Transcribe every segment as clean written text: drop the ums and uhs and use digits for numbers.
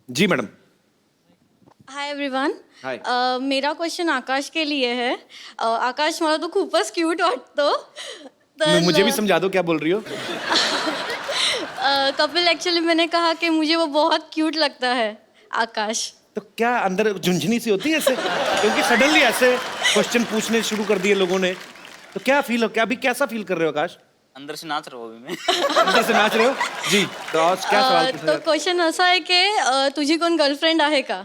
जी madam. Hi everyone. हाय. मेरा question आकाश के लिए है. आकाश मला तो खूपच क्यूट वाटतो. तर मुझे भी समझा दो क्या बोल रही हो. कपिल एक्चुअली मैंने कहा कि मुझे वो बहुत क्यूट लगता है आकाश. तो क्या अंदर झुंझुनी सी होती है ऐसे, क्योंकि सडनली ऐसे क्वेश्चन पूछने शुरू कर दिए लोगों ने, तो क्या फील हो, क्या अभी कैसा फील कर रहे हो आकाश? अंदर से नाच रहा हूँ अभी मैं. अंदर से नाच रहे हो जी. तो आज क्या सवाल पूछा तो जाता क्वेश्चन असा आहे की तुझी कोण गर्लफ्रेंड आहे का? है?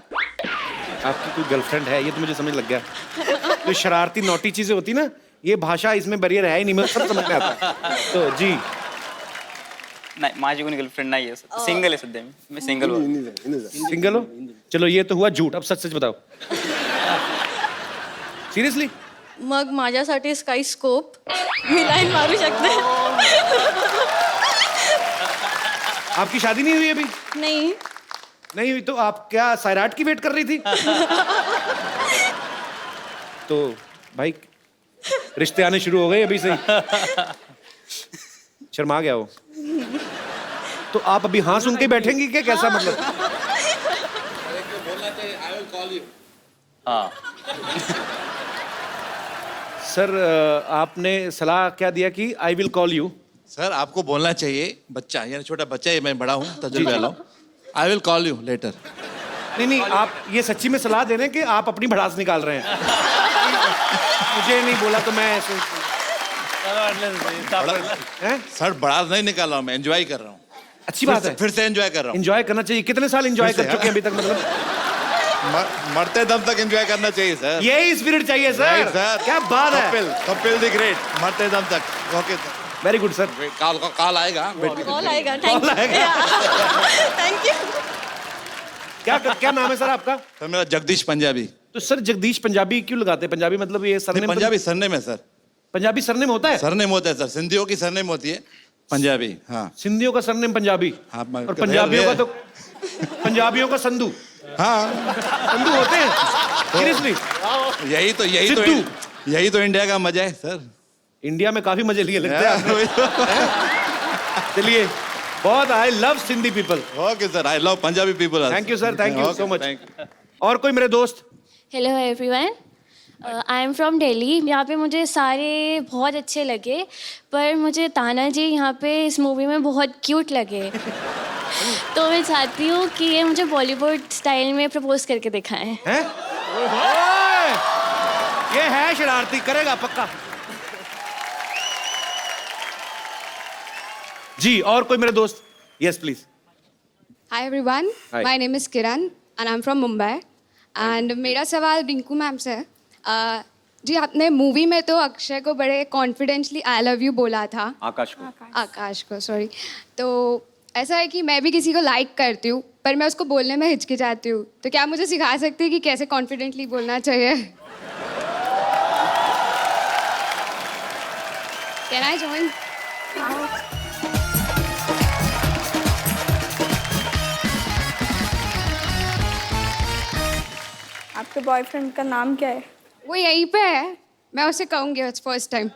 आपकी कोई गर्लफ्रेंड है, ये तो मुझे समझ लग गया. तो शरारती नोटी चीजें होती ना, ये भाषा इसमें बैरियर है ही नहीं, मुझे सब समझ में आता है. तो जी नाही, माझी कोणी गर्लफ्रेंड नाही आहे. सिंगल आहे सध्या मी सिंगल आहे. सिंगल हो. चलो ये तो हुआ झूठ, अब सच सच बताओ. सिरियसली? मग माझ्यासाठी काही स्कोप? मी लाईन मारू शकते? आपकी शादी नहीं हुई अभी? नाही. नहीं हुई तो आप क्या सैराट की वेट कर रही थी? तो भाई रिश्ते आने शुरू हो गए अभी से ही. शर्मा गया वो. तो आप अभी हाँ सुन के बैठेंगी क्या, कैसा मतलब? हाँ. सर आपने सलाह क्या दिया कि I will call you. Sir आपको बोलना चाहिए, बच्चा यानी छोटा बच्चा है, मैं बड़ा हूँ, तजुर्बे वाला हूँ. I will call you later. नहीं नहीं, आप ये सच्ची में सलाह दे रहे हैं कि आप अपनी भड़ास निकाल रहे हैं? मुझे नहीं बोला तो मैं ऐसे हैं? सर बड़ा नहीं निकाल रहा हूँ, मैं एंजॉय कर रहा हूँ. अच्छी बात है. फिर से एंजॉय कर रहा हूँ. एंजॉय करना चाहिए. कितने साल एंजॉय फिर कर से, चुके हैं अभी तक, मतलब? मरते दम तक एंजॉय करना चाहिए सर. यही स्पिरिट चाहिए सर. सर क्या बात है. कपिल द ग्रेट, मरते दम तक. Okay sir, very good sir. Call आएगा. कॉल आएगा. Thank you. क्या क्या नाम है सर आपका? सर मेरा जगदीश पंजाबी. तो सर जगदीश पंजाबी क्यों लगाते हैं? पंजाबी मतलब ये सरनेम? पंजाबी सरनेम है सर. पंजाबी सरनेम होता है? सरनेम होता है सर, सिंधियों की सरनेम होती है पंजाबी. हाँ सिंधियों का सरनेम पंजाबी. हाँ, और पंजाबियों का तो पंजाबियों का संधू. हाँ संधू होते हैं सीरियसली. यही तो इंडिया का मजा है सर. इंडिया में काफी मजे लिए लगते हैं. चलिए बहुत. I love Sindhi people. Okay sir, I love Punjabi people. Thank you sir, thank you so much. और कोई मेरे दोस्त? Hello everyone, I am from Delhi. यहाँ पे मुझे सारे बहुत अच्छे लगे, पर मुझे ताना जी यहाँ पे इस मूवी में बहुत क्यूट लगे. तो मैं चाहती हूँ कि ये मुझे बॉलीवुड स्टाइल में प्रपोज करके दिखाएं. हैं? ये है शरारती, करेगा पक्का. जी और कोई मेरे दोस्त? Yes please. Hi everyone, Hi. my name is Kiran and I'm from Mumbai. And मेरा सवाल रिंकू मैम से है. जी आपने मूवी में तो अक्षय को बड़े कॉन्फिडेंटली आई लव यू बोला था. आकाश को सॉरी. तो ऐसा है कि मैं भी किसी को लाइक करती हूँ, पर मैं उसको बोलने में हिचकिचाती हूँ. तो क्या मुझे सिखा सकती है कि कैसे कॉन्फिडेंटली बोलना चाहिए? Can I join? आपके बॉयफ्रेंड का नाम क्या है? वो यहीं पे है, मैं उसे कहूँगी फर्स्ट टाइम.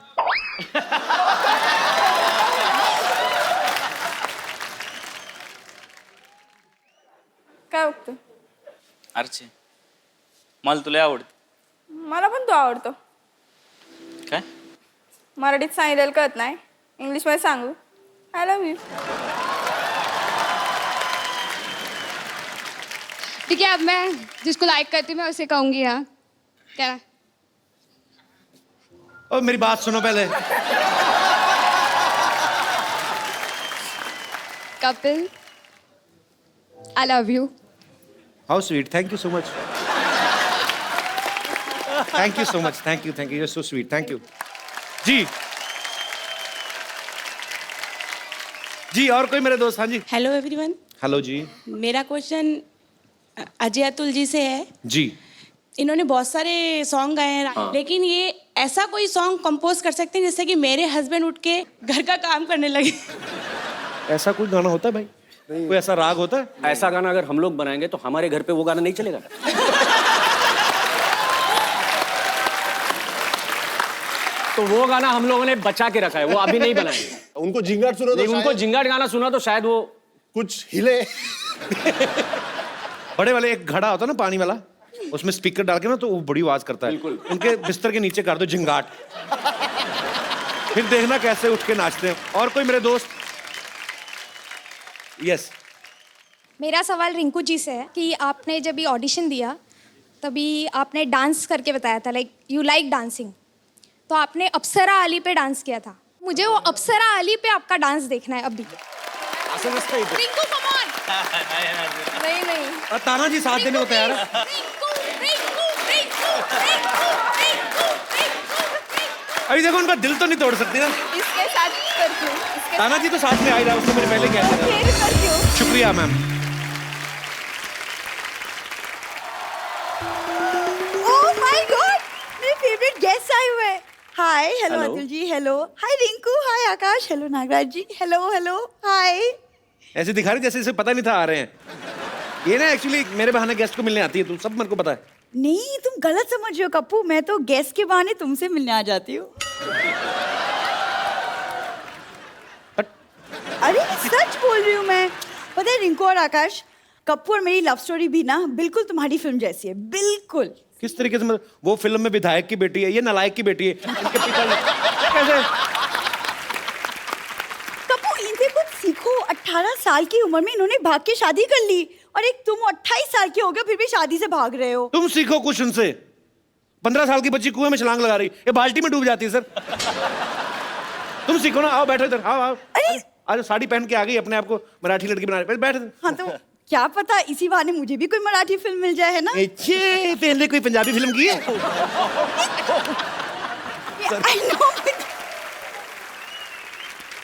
काय बघतो? अर्चे, मला तुला आवडतं. मला पण तो आवडतो. काय? मराठीत सांगितलेलं कळत नाही, इंग्लिशमध्ये सांगू? I love you. ठीक है, अब मैं जिसको लाइक करती हूँ मैं उसे कहूँगी. हाँ क्या? ओ मेरी बात सुनो पहले. Kapil, I love you. How sweet. Thank you so much. Thank you so much. Thank you you are so sweet. Thank you जी. जी और कोई मेरे दोस्त? हाँ जी. हेलो एवरीवन, हेलो जी. मेरा क्वेश्चन अजय अतुल जी से है. जी इन्होंने बहुत सारे सॉन्ग गाए हैं, लेकिन ये ऐसा कोई सॉन्ग कंपोज कर सकते हैं जिससे कि मेरे हस्बैंड उठ के घर का काम करने लगे. ऐसा कोई गाना होता है भाई? कोई ऐसा राग होता है? ऐसा गाना अगर हम लोग बनाएंगे तो हमारे घर पे वो गाना नहीं चलेगा. तो वो गाना हम लोगों ने बचा के रखा है, वो अभी नहीं बनाएंगे. उनको जिंगाट सुना तो नहीं, उनको शायद जिंगाट गाना सुना तो शायद वो कुछ हिले. बड़े वाले एक घड़ा होता है ना पानी वाला, उसमें स्पीकर डाल के ना तो वो बड़ी आवाज करता है। उनके बिस्तर के नीचे कर दो झिंगाट, फिर देखना कैसे उठ के नाचते हैं। और कोई मेरे दोस्त? यस। मेरा सवाल रिंकू जी से है कि आपने जब ये ऑडिशन दिया तभी आपने डांस करके बताया था, लाइक यू लाइक डांसिंग, तो आपने अप्सरा अली पे डांस किया था। मुझे वो अप्सरा अली पे आपका डांस देखना है अभी। Rinku come on. नहीं नहीं और तानाजी साथ देने को तैयार है। रिंकू रिंकू रिंकू रिंकू रिंकू अभी देखो उनका दिल तो नहीं तोड़ सकती ना। इसके साथ करती हूँ, इसके तानाजी तो साथ में आ ही रहा, उससे मैंने पहले कह दिया फिर करती हूँ। था। शुक्रिया मैम। ओह माय गॉड, मेरे फेवरेट गेस्ट आए हुए हैं। हाय, hello Hello. Atul ji, hello, हाय रिंकू, हाय आकाश, हेलो नागराज जी, हेलो हेलो, हाय। ऐसे दिखा रही जैसे इसे पता नहीं था आ रहे हैं। ये ना एक्चुअली मेरे बहाने गेस्ट को मिलने आती है, तुम सब मेरे को पता है। नहीं, तुम गलत समझ रहे हो कप्पू, मैं तो गेस्ट के बहाने तुमसे मिलने आ जाती हूँ। अरे सच बोल रही हूँ मैं। पता है रिंकू और आकाश, कप्पू और मेरी लव स्टोरी भी ना बिल्कुल तुम्हारी फिल्म जैसी है, बिल्कुल। किस तरीके से? मतलब वो फिल्म में विधायक की बेटी है, ये नालायक की बेटी है। इनके पिता कैसे? कप्पू इनसे कुछ सीखो। 18 साल की उम्र में इन्होंने भाग के शादी कर ली, और एक तुम 28 साल के हो गए फिर भी शादी से भाग रहे हो। तुम सीखो कुछ उनसे। 15 साल की बच्ची कुएं में छलांग लगा रही, ये बाल्टी में डूब जाती है सर। तुम सीखो ना, आओ बैठो इधर, आओ आओ। अरे आज साड़ी पहन के आ गई, अपने आप को मराठी लड़की बना रही, बैठ। हाँ तो क्या पता इसी बहाने मुझे भी कोई मराठी फिल्म मिल जाए, है ना? अच्छे, पहले कोई पंजाबी फिल्म की है? I know.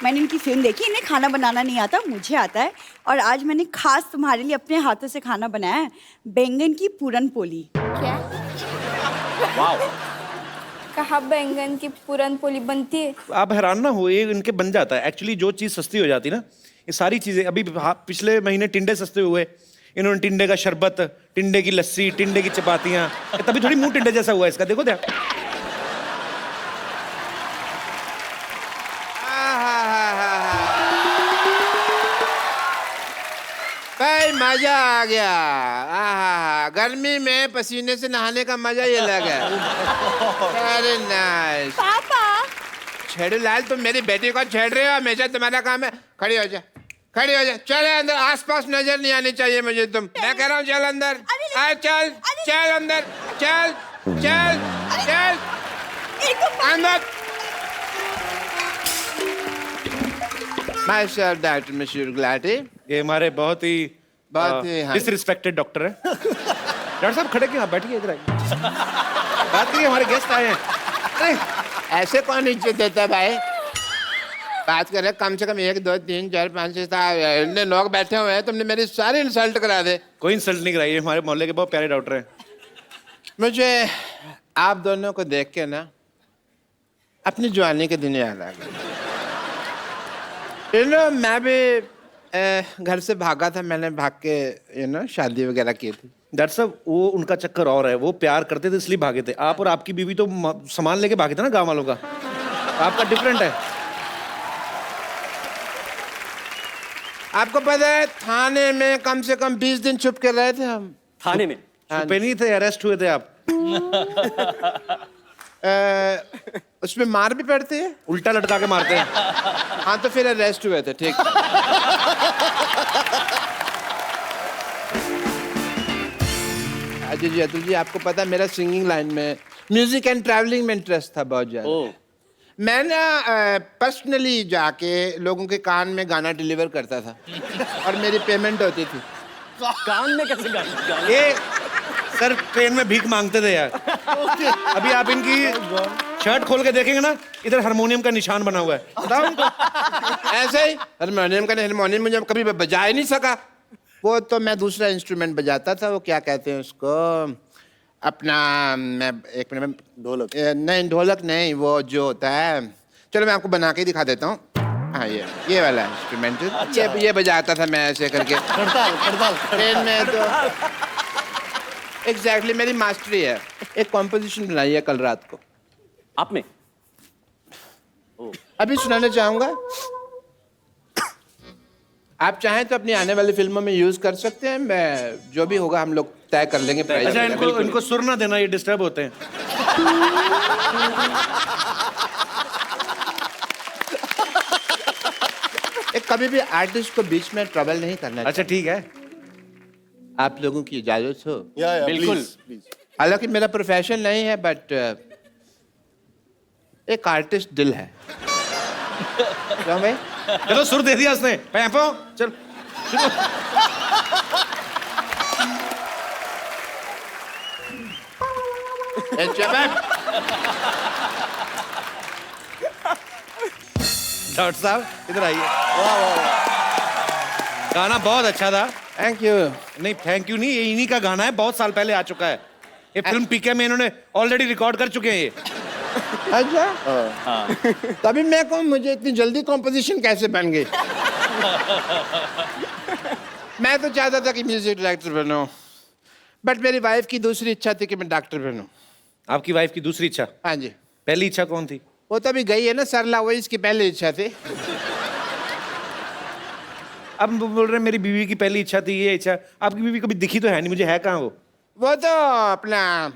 मैंने इनकी फिल्म देखी, इन्हें खाना बनाना नहीं आता, मुझे आता है। और आज मैंने खास तुम्हारे लिए अपने हाथों से खाना बनाया है, बैंगन की पूरन पोली। क्या? कहाँ बैंगन की पूरन पोली बनती है? आप हैरान ना हो, ये इनके बन जाता है। एक्चुअली जो चीज़ सस्ती हो जाती है ना, ये सारी चीज़ें। अभी पिछले महीने टिंडे सस्ते हुए, इन्होंने टिंडे का शरबत, टिंडे की लस्सी, टिंडे की चपातियाँ, तभी थोड़ी मुंह टिंडे जैसा हुआ इसका। देखो क्या भाई, मजा आ गया। आहा, गर्मी में पसीने से नहाने का मजा ही अलग है। अरे नाइस। पापा छेड़ू लाल, तुम मेरी बेटी को छेड़ रहे हो, हमेशा तुम्हारा काम है। खड़ी हो जा, खड़ी हो जा, चल अंदर। आसपास नजर नहीं आनी चाहिए मुझे तुम। मैं कह रहा हूँ चल अंदर। आ चल, चल अंदर, चल चल चल अंदर। My self doctor mister Gulati. ये हमारे बहुत ही हाँ। डिसरिस्पेक्टेड डॉक्टर है। डॉक्टर साहब खड़े क्यों? बैठिए इधर आइए। बात करिए, हमारे गेस्ट आए हैं। अरे ऐसे कौन इज्जत देता है भाई? बात कर रहे, कम से कम 1 2 3 4 5 6 7 इतने लोग बैठे हुए हैं, तुमने मेरी सारी इंसल्ट करा दे। कोई इंसल्ट नहीं कराई, हमारे मोहल्ले के बहुत प्यारे डॉक्टर हैं। मुझे आप दोनों को देख के ना अपनी जवानी के दिन याद आ गए। मैं भी घर से भागा था, मैंने भाग के शादी वगैरह की थी। डॉक्टर साहब, वो उनका चक्कर और है, वो प्यार करते थे इसलिए भागे थे। आप और आपकी बीवी तो सामान लेके भागे थे ना गांव वालों का। आपका डिफरेंट है। आपको पता है थाने में कम से कम 20 दिन छुप के रहे थे हम। थाने में? छुपे नहीं थे, अरेस्ट हुए थे आप। उसमें मार भी पड़ती है, उल्टा लटका के मारते हैं। हाँ तो फिर अरेस्ट हुए थे। ठीक। अजय जी, अतुल जी, आपको पता है मेरा सिंगिंग लाइन में, म्यूजिक एंड ट्रैवलिंग में इंटरेस्ट था बहुत ज्यादा। मैं ना पर्सनली जाके लोगों के कान में गाना डिलीवर करता था और मेरी पेमेंट होती थी। कान में कैसे गाना? ये सर ट्रेन में भीख मांगते थे यार। अभी आप इनकी शर्ट खोल के देखेंगे ना, इधर हारमोनियम का निशान बना हुआ है। बताओ इनको। ऐसे ही हारमोनियम मुझे कभी बजा ही नहीं सका। वो तो मैं दूसरा इंस्ट्रूमेंट बजाता था, वो क्या कहते हैं उसको, अपना, मैं एक मिनट में, ढोलक नहीं, ढोलक नहीं, वो जो होता है, चलो मैं आपको बना के दिखा देता हूँ। हाँ, ये वाला इंस्ट्रूमेंट। अच्छा। ये बजाता था मैं ऐसे करके ट्रेन में। तो एग्जैक्टली मेरी मास्टरी है। एक कॉम्पोजिशन बनाई है कल रात को। आप में? अभी सुनाना चाहूंगा। आप चाहें तो अपनी आने वाली फिल्मों में यूज कर सकते हैं। मैं जो भी होगा हम लोग तय कर लेंगे प्राइस। अच्छा, इनको सुर ना देना, ये डिस्टर्ब होते हैं। कभी भी आर्टिस्ट को बीच में ट्रबल नहीं करना। अच्छा ठीक है, आप लोगों की इजाजत हो? बिल्कुल। हालांकि मेरा प्रोफेशन नहीं है, बट एक आर्टिस्ट दिल है। क्यों भाई? चलो सुर दे दिया उसने। पैपो चल। डॉक्टर साहब इधर आइए। गाना बहुत अच्छा था। Thank you. नहीं थैंक यू नहीं, ये इन्हीं का गाना है, बहुत साल पहले आ चुका है। ये फिल्म पीके में इन्होंने ऑलरेडी रिकॉर्ड कर चुके हैं ये। अच्छा। तभी मैं कहूँ मुझे इतनी जल्दी कॉम्पोजिशन कैसे बन गई। मैं तो चाहता था कि म्यूजिक डायरेक्टर बनूं, बट मेरी वाइफ की दूसरी इच्छा थी कि मैं डॉक्टर बनूं। आपकी वाइफ की दूसरी इच्छा? हाँ जी। पहली इच्छा कौन थी? वो तो अभी गई है ना सरला, वही इसकी पहली इच्छा थी। अब बोल रहे हैं मेरी बीवी की पहली इच्छा थी ये इच्छा। आपकी बीवी कभी दिखी तो है नहीं मुझे, है कहाँ वो? वो तो अपना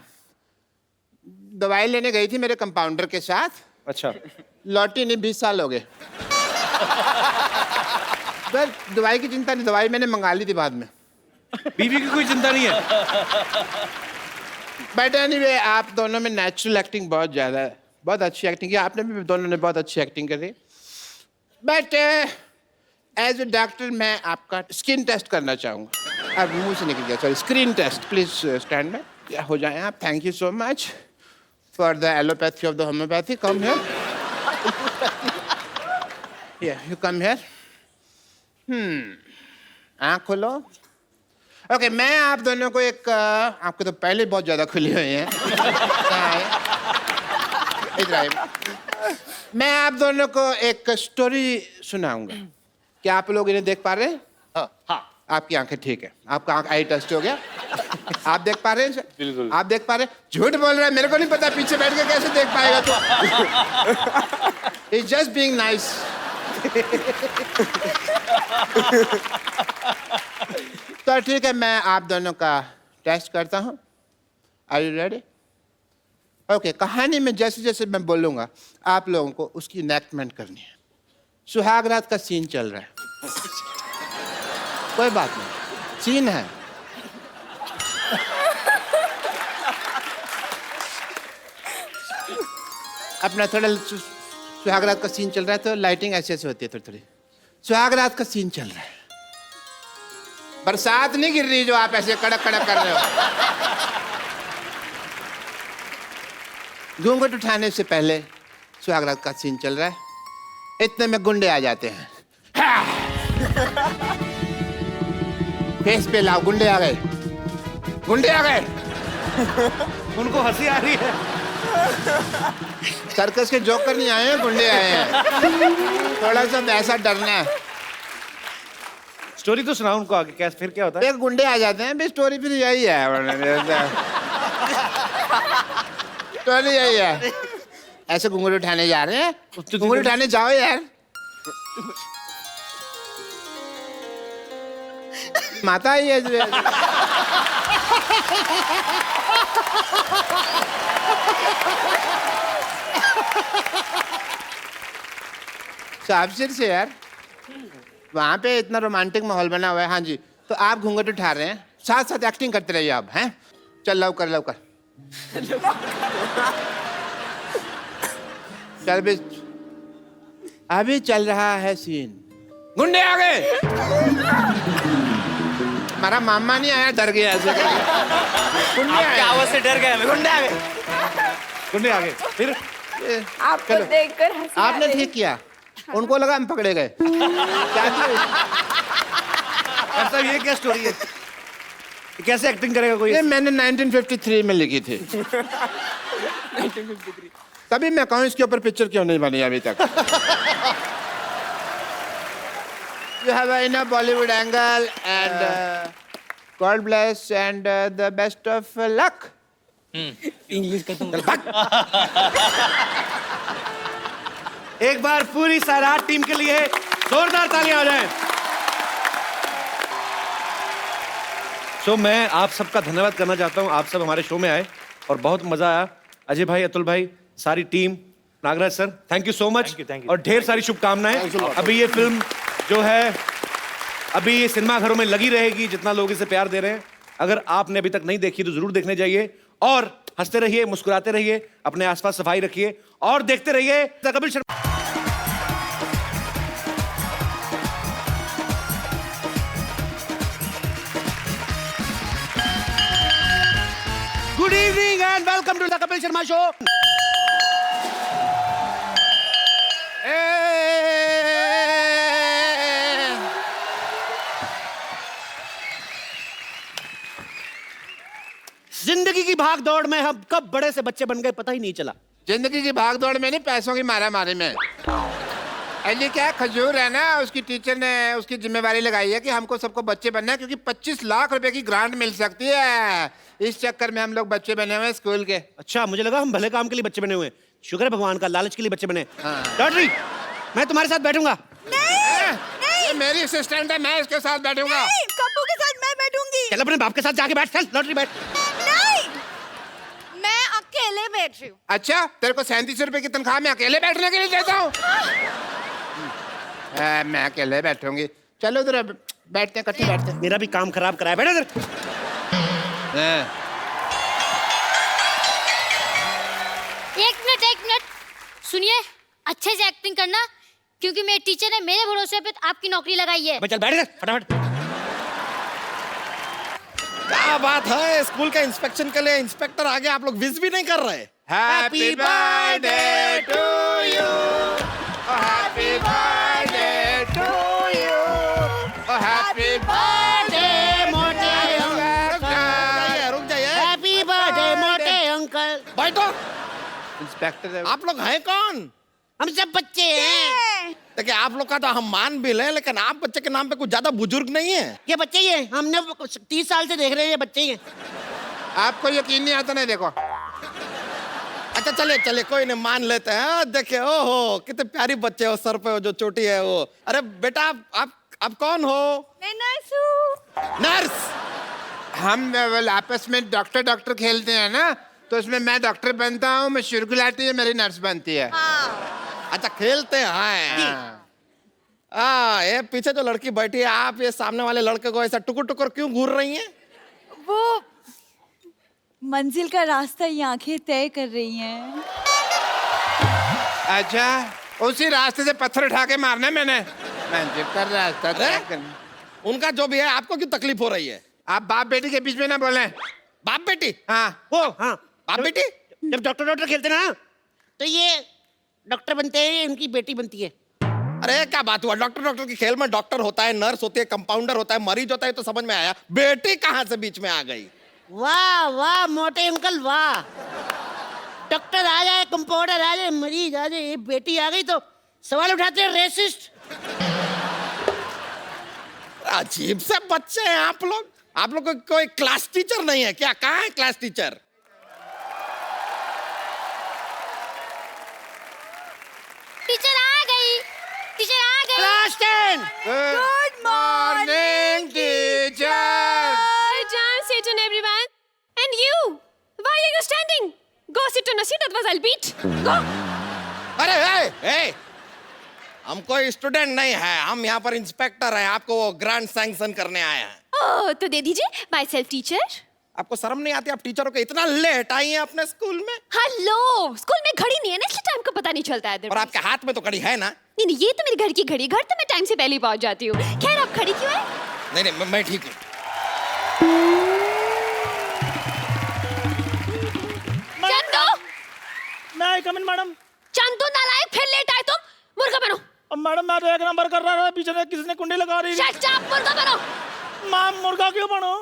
दवाई लेने गई थी मेरे कंपाउंडर के साथ। अच्छा। लौटी नहीं, 20 साल हो गए। बस दवाई की चिंता नहीं, दवाई मैंने मंगा ली थी बाद में। बीवी की कोई चिंता नहीं है। बट एनीवे, आप दोनों में नेचुरल एक्टिंग बहुत ज़्यादा है, बहुत अच्छी एक्टिंग की आपने भी, दोनों ने बहुत अच्छी एक्टिंग करी। बट एज ए डॉक्टर मैं आपका स्किन टेस्ट करना चाहूँगा। अब मुंह से निकल गया, sorry, screen test. Please stand में हो जाएं आप। Thank you so much for the allopathy of the homeopathy. Come here, you come here. आँख खोलो। ओके, मैं आप दोनों को एक, आपको तो पहले बहुत ज़्यादा खुली हुई है। इधर आइए। मैं आप दोनों को एक स्टोरी सुनाऊंगा। क्या आप लोग इन्हें देख पा रहे हैं? हाँ। आपकी आंखें ठीक है, आपका आंख आई टेस्ट हो गया। आप देख पा रहे हैं? बिल्कुल। आप देख पा रहे हैं? झूठ बोल रहा है, मेरे को नहीं पता, पीछे बैठ के कैसे देख पाएगा तू? It's just being nice. तो ठीक है, मैं आप दोनों का टेस्ट करता हूँ। Are you ready? ओके, कहानी में जैसे जैसे मैं बोलूँगा आप लोगों को उसकी इनैक्टमेंट करनी है। सुहाग रात का सीन चल रहा है। कोई बात नहीं, सीन है। अपना थोड़ा सुहाग रात का सीन चल रहा है तो लाइटिंग ऐसे ऐसे होती है थोड़ी थोड़ी। सुहाग रात का सीन चल रहा है, बरसात नहीं गिर रही जो आप ऐसे कड़क कड़क कर रहे हो। घूंघट उठाने से पहले सुहाग रात का सीन चल रहा है, इतने में गुंडे आ जाते हैं। फेस पे लाओ, गुंडे आ गए, गुंडे आ गए। उनको हंसी आ रही है। सर्कस के जोकर नहीं आए हैं, गुंडे आए हैं। थोड़ा सा वैसा डरना है। स्टोरी तो सुनाओ उनको आगे, कैसे फिर क्या होता है? एक गुंडे आ जाते हैं, बे स्टोरी फिर यही है। स्टोरी यही है। ऐसे घुंघरू उठाने जा रहे हैं, घुंघरू उठाने जाओ यार। माता ही है। साफसिर से यार, वहाँ पे इतना रोमांटिक माहौल बना हुआ है। हाँ जी, तो आप घूंघट उठा रहे हैं, साथ साथ एक्टिंग करते रहिए आप। हैं, चल लव कर, लव कर। चल भी, अभी चल रहा है सीन। गुंडे आ गए। हमारा मामा नहीं आया, डर गया ऐसे करके। गुंडे आए, आवाज से डर गया मैं। गुंडे आ गए, गुंडे आ गए। फिर आपको देखकर हंसी आ आपने रही। ठीक किया, उनको लगा हम पकड़े गए। क्या ऐसा, ये क्या स्टोरी है? कैसे एक्टिंग करेगा कोई? ये मैंने 1953 में लिखी थी। तभी मैं कहूँ इसके ऊपर पिक्चर क्यों नहीं बनी अभी तक। You have enough Bollywood angle and God bless and the best of luck. English का तुम एक बार पूरी सारात टीम के लिए जोरदार तालियां हो जाएं। सो मैं आप सबका धन्यवाद करना चाहता हूँ, आप सब हमारे शो में आए और बहुत मजा आया। अजय भाई, अतुल भाई, सारी team, Nagraj sir, thank you so much और ढेर सारी शुभकामनाएं। अभी ये फिल्म जो है अभी ये सिनेमा घरों में लगी रहेगी, जितना लोग इसे प्यार दे रहे हैं। अगर आपने अभी तक नहीं देखी तो जरूर देखने जाइए और हंसते रहिए, मुस्कुराते रहिए, अपने आसपास सफाई रखिए और देखते रहिए the Kapil Sharma. Good evening and welcome to the Kapil Sharma show. जिंदगी की भाग दौड़ में हम कब बड़े से बच्चे बन गए पता ही नहीं चला। जिंदगी की भाग दौड़ में नहीं, पैसों की मारा मारी में। अली क्या खजूर है ना, उसकी टीचर ने उसकी जिम्मेवारी लगाई है कि हमको सबको बच्चे बनना है, क्योंकि 25 लाख रुपए की ग्रांट मिल सकती है। इस चक्कर में हम लोग बच्चे बने हुए स्कूल के। अच्छा, मुझे लगा हम भले काम के लिए बच्चे बने हुए। शुक्र है भगवान का, लालच के लिए बच्चे बने। लॉटरी, मैं तुम्हारे साथ बैठूंगा। ये मेरी असिस्टेंट है, मैं इसके साथ बैठूंगा। कप्पू के साथ मैं बैठूंगी। चल अपने बाप के साथ जाके बैठ, चल लॉटरी बैठ। नहीं, मैं अकेले बैठ रही हूँ। अच्छा, तेरे को 37 रुपए की तनख्वाह मैं अकेले बैठने के लिए देता हूँ? मैं अकेले बैठूंगी। चलो उधर बैठते हैं, इकट्ठे बैठते हैं। मेरा भी काम खराब कराया, बैठा इधर। एक मिनट सुनिए, अच्छे से एक्टिंग करना, क्योंकि मेरे टीचर ने मेरे भरोसे पे आपकी नौकरी लगाई है। चल बैठ इधर फटाफट। क्या बात है, स्कूल के इंस्पेक्शन के लिए इंस्पेक्टर आगे, आप लोग विश भी नहीं कर रहे। Happy birthday to you, happy birthday to you, happy birthday मोटे अंकल। रुक जाइए, हैप्पी बर्थडे मोटे अंकल। बैठो। इंस्पेक्टर आप लोग हैं कौन? हम सब बच्चे हैं। देखिए, आप लोग का तो हम मान भी लें, लेकिन आप बच्चे के नाम पे कुछ ज्यादा बुजुर्ग नहीं है। ये बच्चे ही हैं, हमने 30 साल से देख रहे हैं, ये बच्चे ही हैं। आपको यकीन नहीं आता? नहीं देखो। अच्छा चले कोई नहीं, मान लेते हैं। देखिए, ओहो कितने प्यारी बच्चे हो, सर पे वो जो चोटी है वो। अरे बेटा, आप कौन हो? मैं नर्स हूँ। नर्स? हम आपस में डॉक्टर खेलते हैं ना, तो उसमें मैं डॉक्टर बनता हूँ, मैं शुरुगुलाती है, मेरी नर्स बनती है। अच्छा, खेलते हैं। ये पीछे जो लड़की बैठी है, आप ये सामने वाले लड़के को ऐसा टुकुर टुकुर क्यों घूर रही हैं? वो मंजिल का रास्ता ये आंखें तय कर रही हैं। अच्छा, उसी रास्ते से पत्थर उठा के मारना मैंने। मंजिल का रास्ता तय करना। उनका जो भी है, आपको क्यों तकलीफ हो रही है? आप बाप बेटी के बीच में ना बोलें। बाप बेटी? हाँ बाप बेटी? जब डॉक्टर खेलते ना, तो ये डॉक्टर बनते हैं, इनकी बेटी बनती है। अरे क्या बात हुआ, डॉक्टर के खेल में डॉक्टर होता है, नर्स होती है, कंपाउंडर होता है, मरीज होता है, तो समझ में आया। बेटी कहाँ से बीच में आ गई? वाह वाह मोटे अंकल वाह। डॉक्टर आ जाए, कंपाउंडर आ जाए, मरीज आ जाए, ये बेटी आ गई तो सवाल उठाते हैं रेसिस्ट। अजीब से बच्चे हैं आप लोग। आप लोग को कोई क्लास टीचर नहीं है क्या? कहाँ है क्लास टीचर? टीचर आ गई। Class 10। Good morning teacher. Sit down, everyone. And you, why are you standing? Go sit on a seat, otherwise I'll beat. Go. अरे हम कोई स्टूडेंट नहीं है, हम यहाँ पर इंस्पेक्टर हैं, आपको वो ग्रांट सैंक्शन करने आए हैं। Oh, तो दे दीजिए, माई सेल्फ टीचर। आपको शर्म नहीं आती? आप टीचरों को इतना लेट आई हैं अपने स्कूल में? हेलो, स्कूल में घड़ी नहीं है ना, इसलिए टाइम का पता नहीं चलता है। और आपके हाथ में तो घड़ी है ना? नहीं, ये तो मेरे घर की घड़ी, घर तो मैं टाइम से पहले ही पहुंच जाती हूँ। खैर, आप खड़ी क्यों है? नहीं, मैं ठीक हूँ। मैं कम इन मैडम। चंदू नालायक, फिर लेट आए तुम। मुर्गा बनो। अब मैडम, मैं तो 1 नंबर कर रहा था, पीछे से किसी ने कुंडी लगा रही। शट अप, मुर्गा बनो। मैम, मुर्गा क्यों बनो?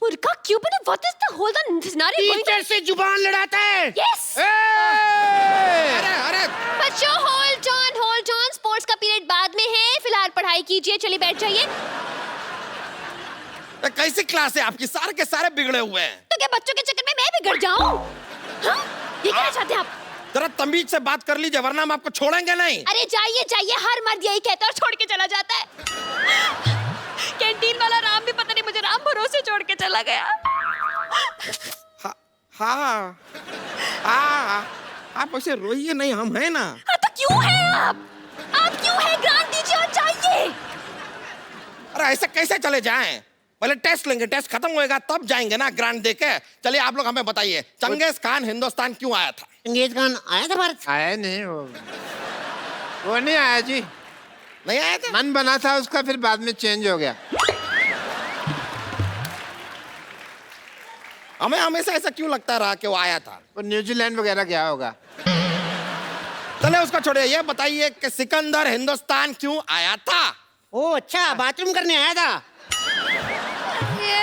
मुर्गा क्यों बनो? What is the whole scenario? Teacher से जुबान लड़ाता है। Yes. अरे बच्चों, hold on. स्पोर्ट्स का पीरियड बाद में है, फिलहाल पढ़ाई कीजिए, चलिए बैठ जाइए। कैसी क्लास है आपकी? सारे के सारे बिगड़े हुए हैं। तो क्या बच्चों के चक्कर में मैं बिगड़ जाऊं? हाँ? ये क्या चाहते हैं आप? जरा तमीज से बात कर लीजिए, वरना हम आपको छोड़ेंगे नहीं। अरे जाइए, हर मर्द यही कहता है और छोड़ के चला जाता है। कैंटीन वाला राम भी पता नहीं मुझे राम भरोसे छोड़ के चला गया। हाँ हाँ हाँ, आप ऐसे रोइए नहीं, हम हैं ना। हाँ, तो क्यों है आप क्यों है? ग्रांट दीजिए और जाइए। अरे ऐसे कैसे चले जाएं? पहले टेस्ट लेंगे, टेस्ट खत्म होएगा तब जाएंगे ना ग्रांट देके। चलिए आप लोग हमें बताइए, चंगेज खान हिंदुस्तान क्यों आया था? चंगेज खान आया था भारत? आया नहीं, वो नहीं आया जी। नहीं आया था? मन बना था उसका, फिर बाद में चेंज हो गया। हमें हमेशा ऐसा क्यों लगता रहा कि वो आया था? वो न्यूजीलैंड वगैरह गया होगा। चले उसको छोड़िए, ये बताइए कि सिकंदर हिंदुस्तान क्यों आया था? ओ अच्छा, बाथरूम करने आया था।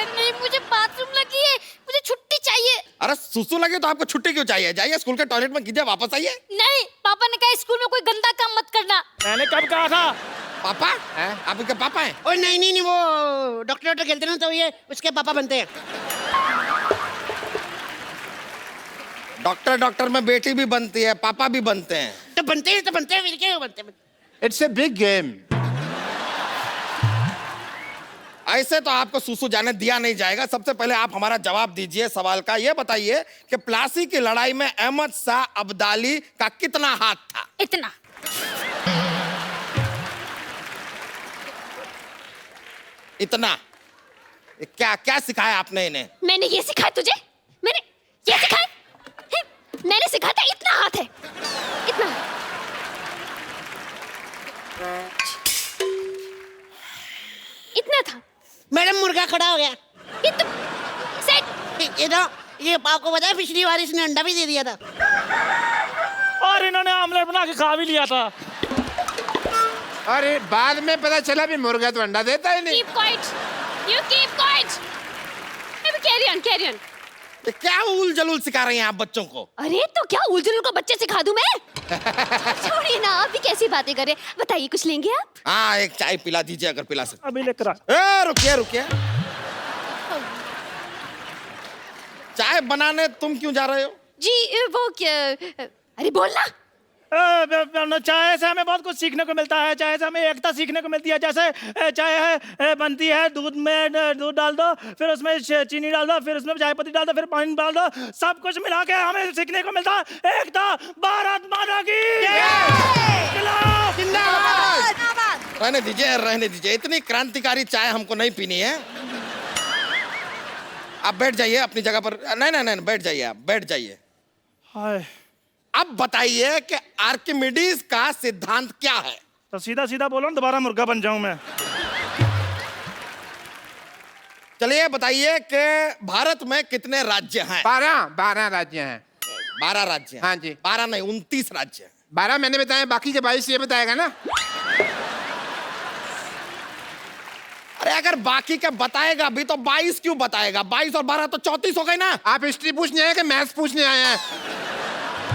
नहीं, मुझे बाथरूम लगी है, मुझे छुट्टी चाहिए। अरे सुसु लगे तो आपको छुट्टी क्यों चाहिए? जाइए स्कूल के टॉयलेट में कीजिए, वापस आइए। नहीं, पापा ने कहा स्कूल में कोई गंदा काम मत करना। मैंने कब कहा था? पापा है? आप इनके पापा हैं? ओ नहीं, वो डॉक्टर खेलते ना, तो ये उसके पापा बनते हैं। डॉक्टर में बेटी भी बनती है, पापा भी बनते हैं। तो बनते हैं फिर क्या बनते हैं? It's a big game. ऐसे तो आपको सुसु जाने दिया नहीं जाएगा। सबसे पहले आप हमारा जवाब दीजिए सवाल का। ये बताइए कि प्लासी की लड़ाई में अहमद शाह अब्दाली का कितना हाथ था? इतना। इतना? क्या क्या सिखाया आपने इन्हें? मैंने ये सिखाया तुझे? मैंने ये सिखाया? मैंने सिखाया था इतना हाथ है, इतना। इतना था। मैडम मुर्गा खड़ा हो गया। ये तो सेट। ये आपको पता है पिछली बार इसने अंडा भी दे दिया था। और इन्होंने आमलेट बना के खा भी लिया था। अरे बाद में पता चला भी मुर्गा तो अंडा देता ही नहीं। Keep quiet. You keep quiet. Carry on. क्या उल जलूल सिखा रही हैं आप बच्चों को? अरे तो क्या उलझुल को बच्चे सिखा दूं मैं? छोड़िए ना, आप भी कैसी बातें कर रहे हैं। बताइए, कुछ लेंगे आप? हाँ, एक चाय पिला दीजिए अगर पिला सकते। अभी लेकर आ। रुकिए। चाय बनाने तुम क्यों जा रहे हो? जी वो क्या? अरे बोलना। चाय से हमें बहुत कुछ सीखने को मिलता है। चाय से हमें एकता सीखने को मिलती है। जैसे चाय है बनती है, दूध में दूध डाल दो, फिर उसमें चीनी डाल दो, फिर उसमें चाय पत्ती डाल दो, फिर पानी डाल दो, सब कुछ मिला के हमें सीखने को मिलता है। एकता, भारत माता की रहने दीजिए, इतनी क्रांतिकारी चाय हमको नहीं पीनी है। आप बैठ जाइए अपनी जगह पर। नहीं, बैठ जाइए, आप बैठ जाइए। अब बताइए कि आर्किमिडीज का सिद्धांत क्या है? तो सीधा बोलो, दोबारा मुर्गा बन जाऊं मैं। चलिए बताइए कि भारत में कितने राज्य हैं? 12 राज्य हैं। 12 राज्य? हाँ जी। 12 नहीं, 29 राज्य। 12 मैंने बताया, बाकी के 22 ये बताएगा ना। अरे अगर बाकी के बताएगा भी तो 22 क्यों बताएगा? 22 और 12 तो 34 हो गए ना। आप हिस्ट्री पूछने आए कि मैथ्स पूछने आए हैं?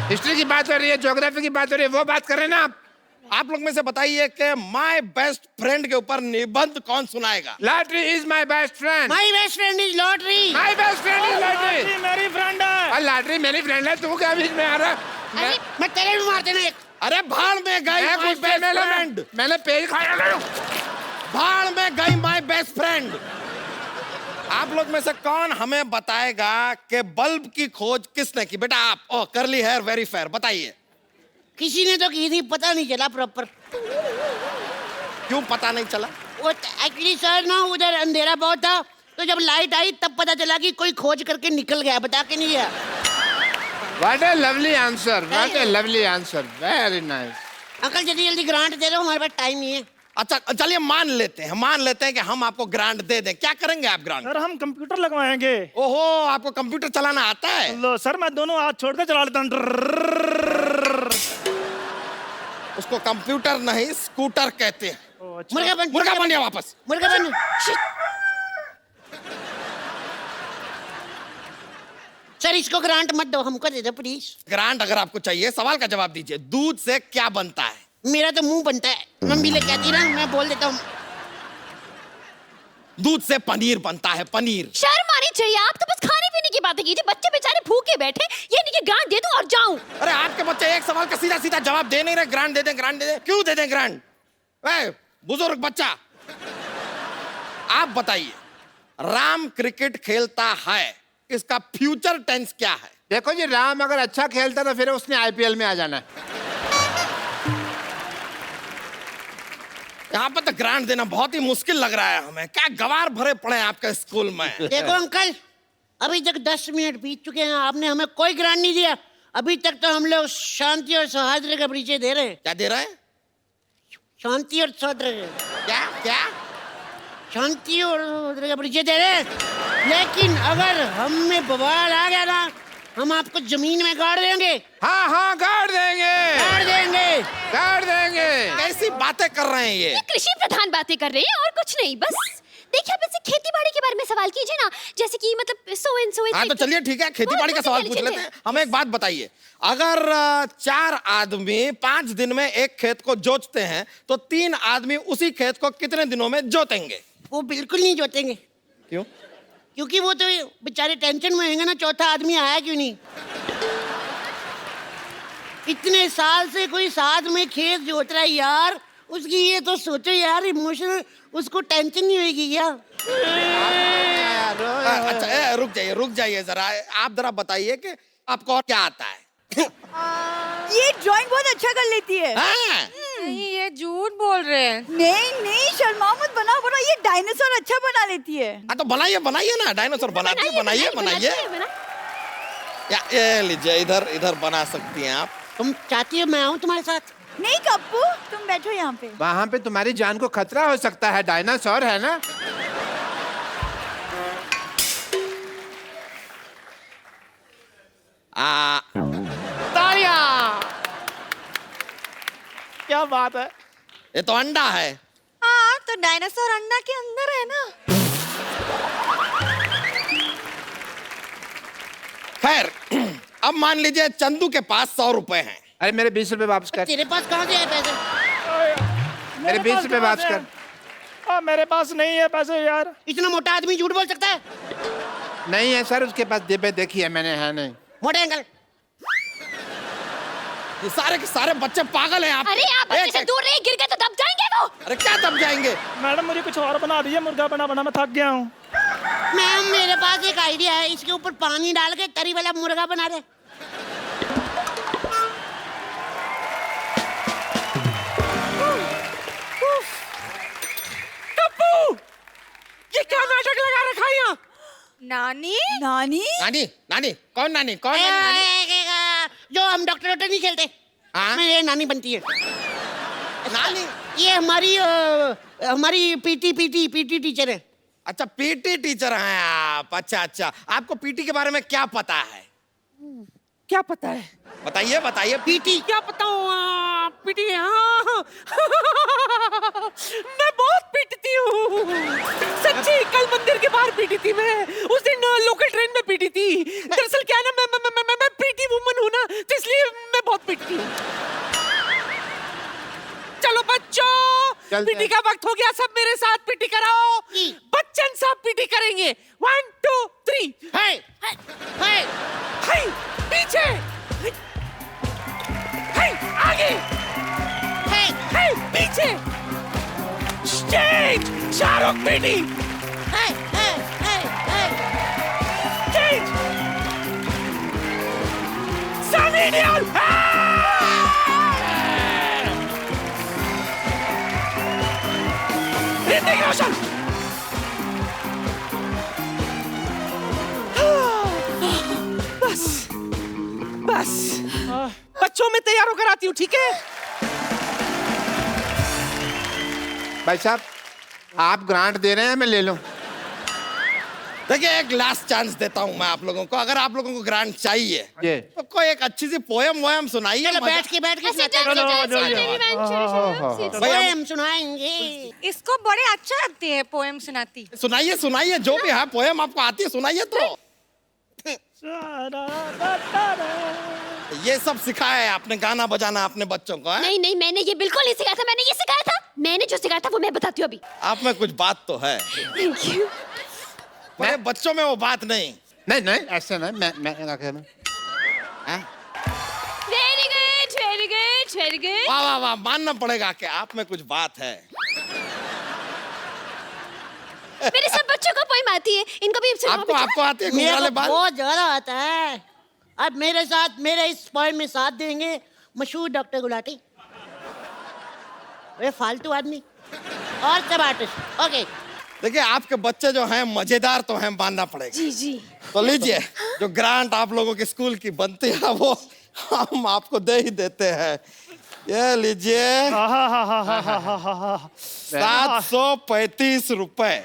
हिस्ट्री की बात हो रही है, ज्योग्राफी की बात हो रही है, वो बात कर रहे हैं ना आप लोग में से बताइए कि माय बेस्ट फ्रेंड के ऊपर निबंध कौन सुनाएगा? Lottery is my best friend. My best friend is lottery. My best friend is lottery. मेरी फ्रेंड है। और लॉटरी मेरी फ्रेंड है, तू क्या बीच में आ रहा? मैं तेरे भी मार देना एक। अरे भाड़ में गई माय बेस्ट फ्रेंड। मैंने पेज खाया। भाड़ में गई माय बेस्ट फ्रेंड। आप लोग में से कौन हमें बताएगा कि बल्ब की खोज किसने की? बेटा आप। ओह, करली हेयर वेरी फेयर। बताइए। किसी ने तो की थी, पता नहीं चला प्रॉपर। क्यों पता नहीं चला? वो एक्चुअली सर ना, उधर अंधेरा बहुत था, तो जब लाइट आई तब पता चला कि कोई खोज करके निकल गया, बता के नहीं गया। What a lovely answer. What a lovely answer. Very nice. Uncle जल्दी ग्रांट दे दो, हमारे पास टाइम नहीं है। अच्छा चलिए मान लेते हैं कि हम आपको ग्रांट दे दें। क्या करेंगे आप ग्रांट? सर हम कंप्यूटर लगवाएंगे। ओहो, आपको कंप्यूटर चलाना आता है? लो सर, मैं दोनों हाथ छोड़कर चला लेता हूँ। उसको कंप्यूटर नहीं स्कूटर कहते हैं। अच्छा। मुर्गा बन गया वापस। मुर्गा बन। सर इसको ग्रांट मत दो, हमको दे दो प्लीज। ग्रांट अगर आपको चाहिए, सवाल का जवाब दीजिए। दूध से क्या बनता है? मेरा तो मुंह बनता है, मम्मी ले कहती ना, मैं बोल देता हूँ। दूध से पनीर बनता है, पनीर। शर्म आनी चाहिए, आप तो बस खाने पीने की बातें कीजिए। बच्चे बेचारे भूखे बैठे, ये नहीं कि ग्रांट दे दूं और जाऊं। अरे आपके बच्चे एक सवाल का सीधा जवाब दे नहीं रहे। ग्रांट दे दें। क्यों दे दें ग्रांट? बुजुर्ग बच्चा, आप बताइए, राम क्रिकेट खेलता है, इसका फ्यूचर टेंस क्या है? देखो जी, राम अगर अच्छा खेलता तो फिर उसने आईपीएल में आ जाना है। यहाँ पर तो ग्रांट देना बहुत ही मुश्किल लग रहा है हमें। क्या गवार भरे पड़े हैं आपके स्कूल में। देखो अंकल, अभी तक 10 मिनट बीत चुके हैं, आपने हमें कोई ग्रांट नहीं दिया। अभी तक तो हम लोग शांति और सौहार्द का परिचय दे रहे हैं। क्या दे रहे हैं? शांति और सौहार्द। क्या क्या? शांति और सौहार्द का परिचय दे रहे हैं, लेकिन अगर हम में बवाल आ गया ना, हम आपको जमीन में गाड़ देंगे। हाँ हाँ, गाड़ देंगे, गाड़ देंगे, गाड़ देंगे। कैसी बातें कर रहे हैं ये? कृषि प्रधान बातें कर रहे हैं और कुछ नहीं। बस देखिए, आप ऐसे खेती बाड़ी के बारे में सवाल कीजिए ना, जैसे कि मतलब सो एंड सो। हाँ तो चलिए ठीक है, खेती बाड़ी का सवाल पूछ लेते हैं। हमें एक बात बताइए, अगर 4 आदमी 5 दिन में एक खेत को जोतते हैं तो 3 आदमी उसी खेत को कितने दिनों में जोतेंगे? वो बिल्कुल नहीं जोतेंगे। क्यों? क्योंकि वो तो बेचारे टेंशन में होंगे ना, चौथा आदमी आया क्यों नहीं। इतने साल से कोई साथ में खेत जोत रहा है यार, उसकी ये तो सोचो यार, इमोशनल उसको टेंशन नहीं होगी क्या? अच्छा रुक जाइए जरा, आप जरा बताइए कि आपको और क्या आता है? ये ड्राइंग बहुत अच्छा कर लेती है। नहीं, ये झूठ बोल रहे हैं। नहीं शर्मा मत, बनाओ ये डायनासोर अच्छा बना लेती है। हाँ तो बनाइए ना, डायनासोर बनाती है, बनाइए। ये लीजिए, इधर बना सकती हैं आप। तुम चाहती हो मैं आऊँ तुम्हारे साथ? नहीं कप्पू, तुम बैठो यहाँ पे। वहाँ पे तुम्हारी जान को खतरा हो सकता है, डायनासोर है ना। तालियां! क्या बात है। ये तो अंडा है। हाँ, तो डायनासोर अंडा के अंदर है ना। खैर, अब मान लीजिए चंदू के पास 100 रुपए हैं। अरे मेरे 20 रुपए वापस कर। तेरे पास कहाँ से है पैसे? मेरे 20 रुपए वापस कर। मेरे पास नहीं है पैसे यार। इतना मोटा आदमी झूठ बोल सकता है? नहीं है सर, उसके पास जेबें देखी है मैंने, है नहीं। मोटे अंकल, ये सारे के सारे बच्चे पागल हैं आप। अरे आप बच्चे से दूर रहिए, गिर गए तो दब जाएंगे वो। अरे क्या दब जाएंगे? मैडम मुझे कुछ और बना दीजिए, मुर्गा बना मैं थक गया हूँ। मैम मेरे पास एक आइडिया है, इसके ऊपर पानी डाल के तरी वाला मुर्गा बना दे। टप्पू, ये क्या नाटक लगा रखा है यहाँ? नानी नानी कौन नानी? जो हम डॉक्टर नहीं खेलते, मेरे नानी बनती है। नानी? ये हमारी पीटी टीचर है। अच्छा, पीटी टीचर हैं आप। अच्छा, आपको पीटी के बारे में क्या पता है? क्या पता है? बताइए। पीटी क्या बताऊँ? पीटी, हाँ। मैं बहुत पीटती हूँ सच्ची। कल मंदिर के बाहर पीटी थी मैं, उस दिन लोकल ट्रेन में पीटी थी। दरअसल क्या है ना, मैं पीटी वुमन हूँ ना, तो इसलिए मैं बहुत पीटती हूँ। चलो बच्चों, पीटी का वक्त हो गया, सब मेरे साथ पीटी कराओ। बच्चन साहब पीटी करेंगे। 1 2 3। हाय पीछे, आगे, पीछे, stage, Shahrukh PT, stage, Sunny Deol, Hrithik Roshan. बस बच्चों में तैयार होकर आती हूँ, ठीक है? भाई साहब, आप ग्रांट दे रहे हैं, मैं ले लूं? देखिए, एक लास्ट चांस देता हूँ मैं आप लोगों को। अगर आप लोगों को ग्रांट चाहिए तो कोई एक अच्छी सी पोयम सुनाइए। बैठ के पोयम सुनाएंगे। इसको बड़े अच्छा लगती है पोएम सुनाती। सुनाइए, जो भी है पोयम आपको आती है, सुनाइए तो। ये सब सिखाया है आपने, गाना बजाना अपने बच्चों को? नहीं, मैंने ये बिल्कुल नहीं सिखाया था। मैंने ये सिखाया था, मैंने जो सिखाया था वो मैं बताती हूँ अभी। आप में कुछ बात तो है। Thank you. मेरे बच्चों में वो बात नहीं। नहीं ऐसे नहीं, मैं वेरी गुड। वाह, मानना पड़ेगा कि आप में कुछ बात है। मेरे सब बच्चों को पोइम आती है, इनको भी आपको आती है मेरे घुंघराले को बाल? बहुत ज्यादा आता है। अब मेरे साथ मेरे इस पोएम में साथ देंगे मशहूर डॉक्टर गुलाटी, वे फालतू आदमी और सब आर्टिस्ट। ओके देखिए आपके बच्चे जो हैं मजेदार तो हैं, मानना पड़ेगा। जी जी। तो लीजिए, जो ग्रांट आप लोगों के स्कूल की बनती है वो हम आपको दे ही देते हैं। ये लीजिए 735 रुपए।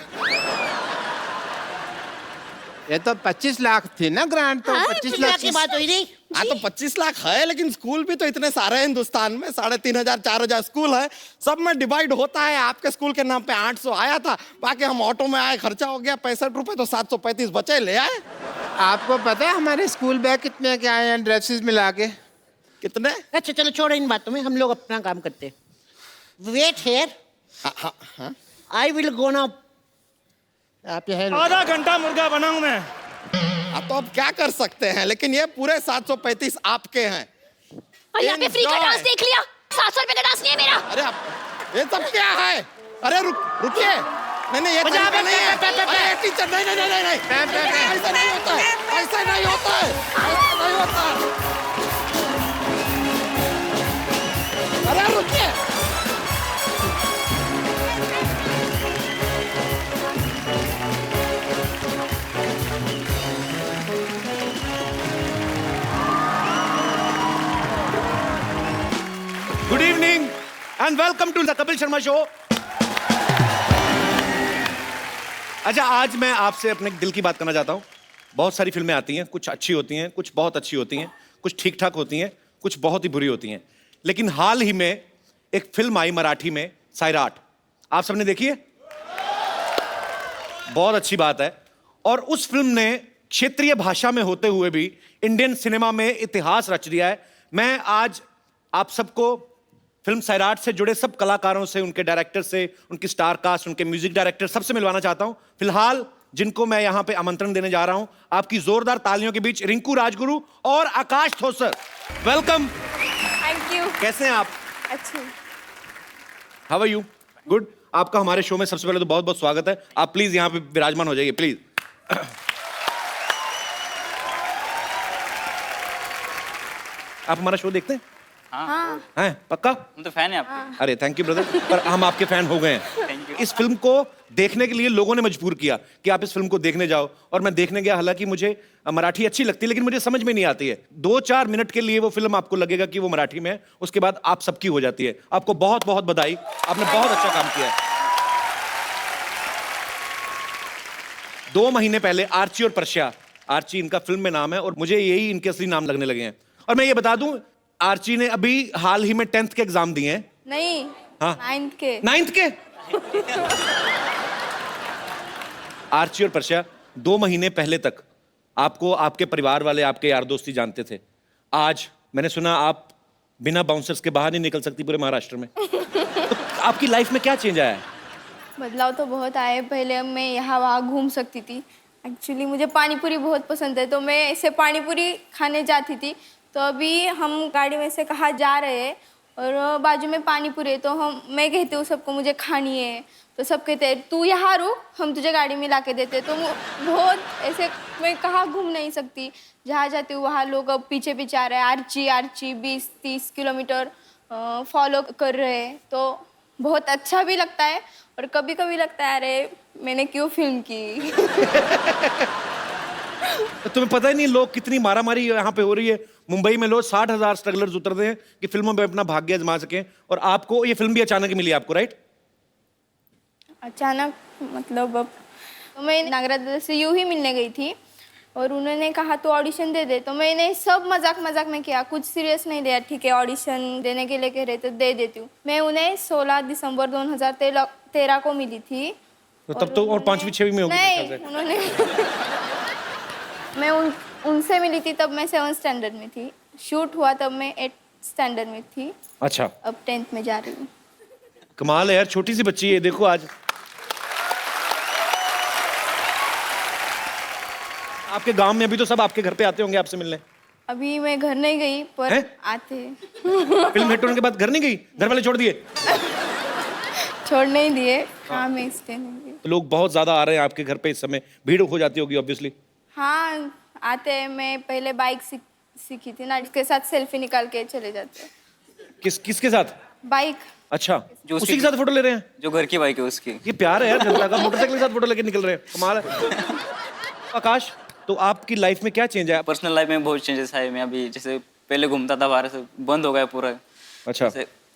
ये तो 25 लाख थी ना ग्रांट, तो 25 लाख की बात हुई थी। हाँ तो 25 लाख है, लेकिन स्कूल भी तो इतने सारे हैं हिंदुस्तान में, 3,500 4,000 स्कूल है, सब में डिवाइड होता है। आपके स्कूल के नाम पे 800 आया था, बाकी हम ऑटो में आए, खर्चा हो गया 65 रुपए, तो 735 बचे, ले आए। आपको पता है हमारे स्कूल बैग कितने के आए हैं ड्रेसेस मिला के? कितने? अच्छा चलो छोड़ो इन बातों में, हम लोग अपना काम करते हैं। Wait here, I will go now. आप यहाँ आधा घंटा मुर्गा बनाऊं मैं। तो अब क्या कर सकते हैं, लेकिन ये पूरे 735 आपके हैं। और यहाँ पे फ्री का डांस देख लिया, 700 रुपए का डांस नहीं है मेरा। अरे ये सब क्या है? अरे रुकिए, नहीं ये तरीका नहीं है। अरे टीचर नहीं, ऐसा नहीं होता है, ऐसा नहीं होता है, ऐसा नहीं होता है। अरे रुकिए, good evening and welcome to the Kapil Sharma show. अच्छा, आज मैं आपसे अपने दिल की बात करना चाहता हूं। बहुत सारी फिल्में आती हैं, कुछ अच्छी होती हैं, कुछ बहुत अच्छी होती हैं, कुछ ठीक ठाक होती हैं, कुछ बहुत ही बुरी होती हैं। लेकिन हाल ही में एक फिल्म आई मराठी में, सैराट। आप सबने देखी है? बहुत अच्छी बात है। और उस फिल्म ने क्षेत्रीय भाषा में होते हुए भी इंडियन सिनेमा में इतिहास रच दिया है। मैं आज आप सबको फिल्म सैराट से जुड़े सब कलाकारों से, उनके डायरेक्टर से, उनकी स्टार कास्ट, उनके म्यूजिक डायरेक्टर, सबसे मिलवाना चाहता हूं। फिलहाल जिनको मैं यहां पे आमंत्रण देने जा रहा हूं, आपकी जोरदार तालियों के बीच रिंकू राजगुरु और Akash Thosar. Welcome. Thank you. कैसे हैं आप? अच्छी। How are you? गुड। आपका हमारे शो में सबसे पहले तो बहुत बहुत स्वागत है। आप प्लीज यहां पे विराजमान हो जाइए, प्लीज। आप हमारा शो देखते हैं? हाँ। हैं? पक्का? हम तो फैन है आपके। अरे थैंक यू ब्रदर, पर हम आपके फैन हो गए हैं। Thank you. इस फिल्म को देखने के लिए लोगों ने मजबूर किया कि आप इस फिल्म को देखने जाओ, और मैं देखने गया। हालांकि मुझे मराठी अच्छी लगती है, लेकिन मुझे समझ में नहीं आती है। 2-4 मिनट के लिए वो फिल्म आपको लगेगा कि वो मराठी में है, उसके बाद आप सबकी हो जाती है। आपको बहुत बहुत बधाई, आपने बहुत अच्छा काम किया है। 2 महीने पहले आर्ची और पर्शिया, आर्ची इनका फिल्म में नाम है और मुझे यही इनके असली नाम लगने लगे हैं। और मैं ये बता दूं, आर्ची ने अभी हाल ही में 10th के एग्जाम दिए हैं। नहीं, हाँ। 9th के। आर्ची और पर्शिया 2 महीने पहले तक आपको आपके परिवार वाले, आपके यार दोस्ती जानते थे। आज मैंने सुना आप बिना बाउंसर्स के बाहर नहीं निकल सकती पूरे महाराष्ट्र में। तो आपकी लाइफ में क्या चेंज आया है? बदलाव तो बहुत आए। पहले मैं यहाँ वहाँ घूम सकती थी। एक्चुअली मुझे पानीपुरी बहुत पसंद है, तो मैं ऐसे पानीपुरी खाने जाती थी। तो अभी हम गाड़ी में से कहाँ जा रहे हैं और बाजू में पानीपुरी है, तो मैं कहती हूँ सबको मुझे खानी है, तो सब कहते हैं तू यहाँ रुक, हम तुझे गाड़ी में ला के देते। तो बहुत ऐसे, मैं कहाँ घूम नहीं सकती। जहाँ जाती हूँ वहाँ लोग अब पीछे पीछे आ रहे हैं, आर्ची 20-30 किलोमीटर फॉलो कर रहे हैं। तो बहुत अच्छा भी लगता है और कभी कभी लगता है अरे मैंने क्यों फिल्म की। तुम्हें पता ही नहीं लोग कितनी मारामारी यहाँ पे हो रही है। मुंबई में लोग 60,000 स्ट्रगलर्स उतरते हैं कि फिल्मों में अपना भाग्य आजमा सकें, और आपको ये फिल्म भी अचानक ही मिली आपको, राइट? अचानक मतलब अब तो मैं नागराज से यूं ही मिलने गई थी और उन्होंने कहा तो ऑडिशन दे दे। तो मैंने सब मजाक में किया, कुछ सीरियस नहीं लिया। ठीक है, ऑडिशन देने के लिए कह रहे तो दे देती हूँ। मैं उन्हें 16 दिसंबर 2013 को मिली थी। तो तब तो और 5वीं 6वीं में होगी। नहीं, उन्होंने मैं उनसे मिली थी तब मैं 7th स्टैंडर्ड में थी। शूट हुआ तब मैं 8th स्टैंडर्ड में थी। अच्छा, अब 10th में जा रही हूँ। कमाल है यार, छोटी सी बच्ची है। देखो आज आपके गांव में अभी तो सब आपके घर पे आते होंगे आपसे मिलने। अभी मैं घर नहीं गई पर हैं? आते। फिल्म हिट होने के बाद घर नहीं गई? घर वाले छोड़ दिए? छोड़ नहीं दिए, हाँ मैं इसलिए नहीं गई। तो लोग बहुत ज्यादा आ रहे हैं आपके घर पे इस समय, भीड़ हो जाती होगी ऑब्वियसली। हाँ आते हैं, मैं पहले बाइक सीखी थी ना, इसके साथ सेल्फी निकाल के चले जाते हैं। किसके साथ? बाइक। अच्छा, जो उसी के साथ फोटो ले रहे हैं? जो घर की बाइक है उसकी। ये प्यार है यार जनता का, मोटरसाइकिल के साथ फोटो लेके निकल रहे हैं, कमाल है। आकाश, तो आपकी लाइफ में क्या चेंज आया? पर्सनल लाइफ में बहुत चेंजेस आए। मैं अभी जैसे पहले घूमता था बाहर से, बंद हो गया पूरा। अच्छा।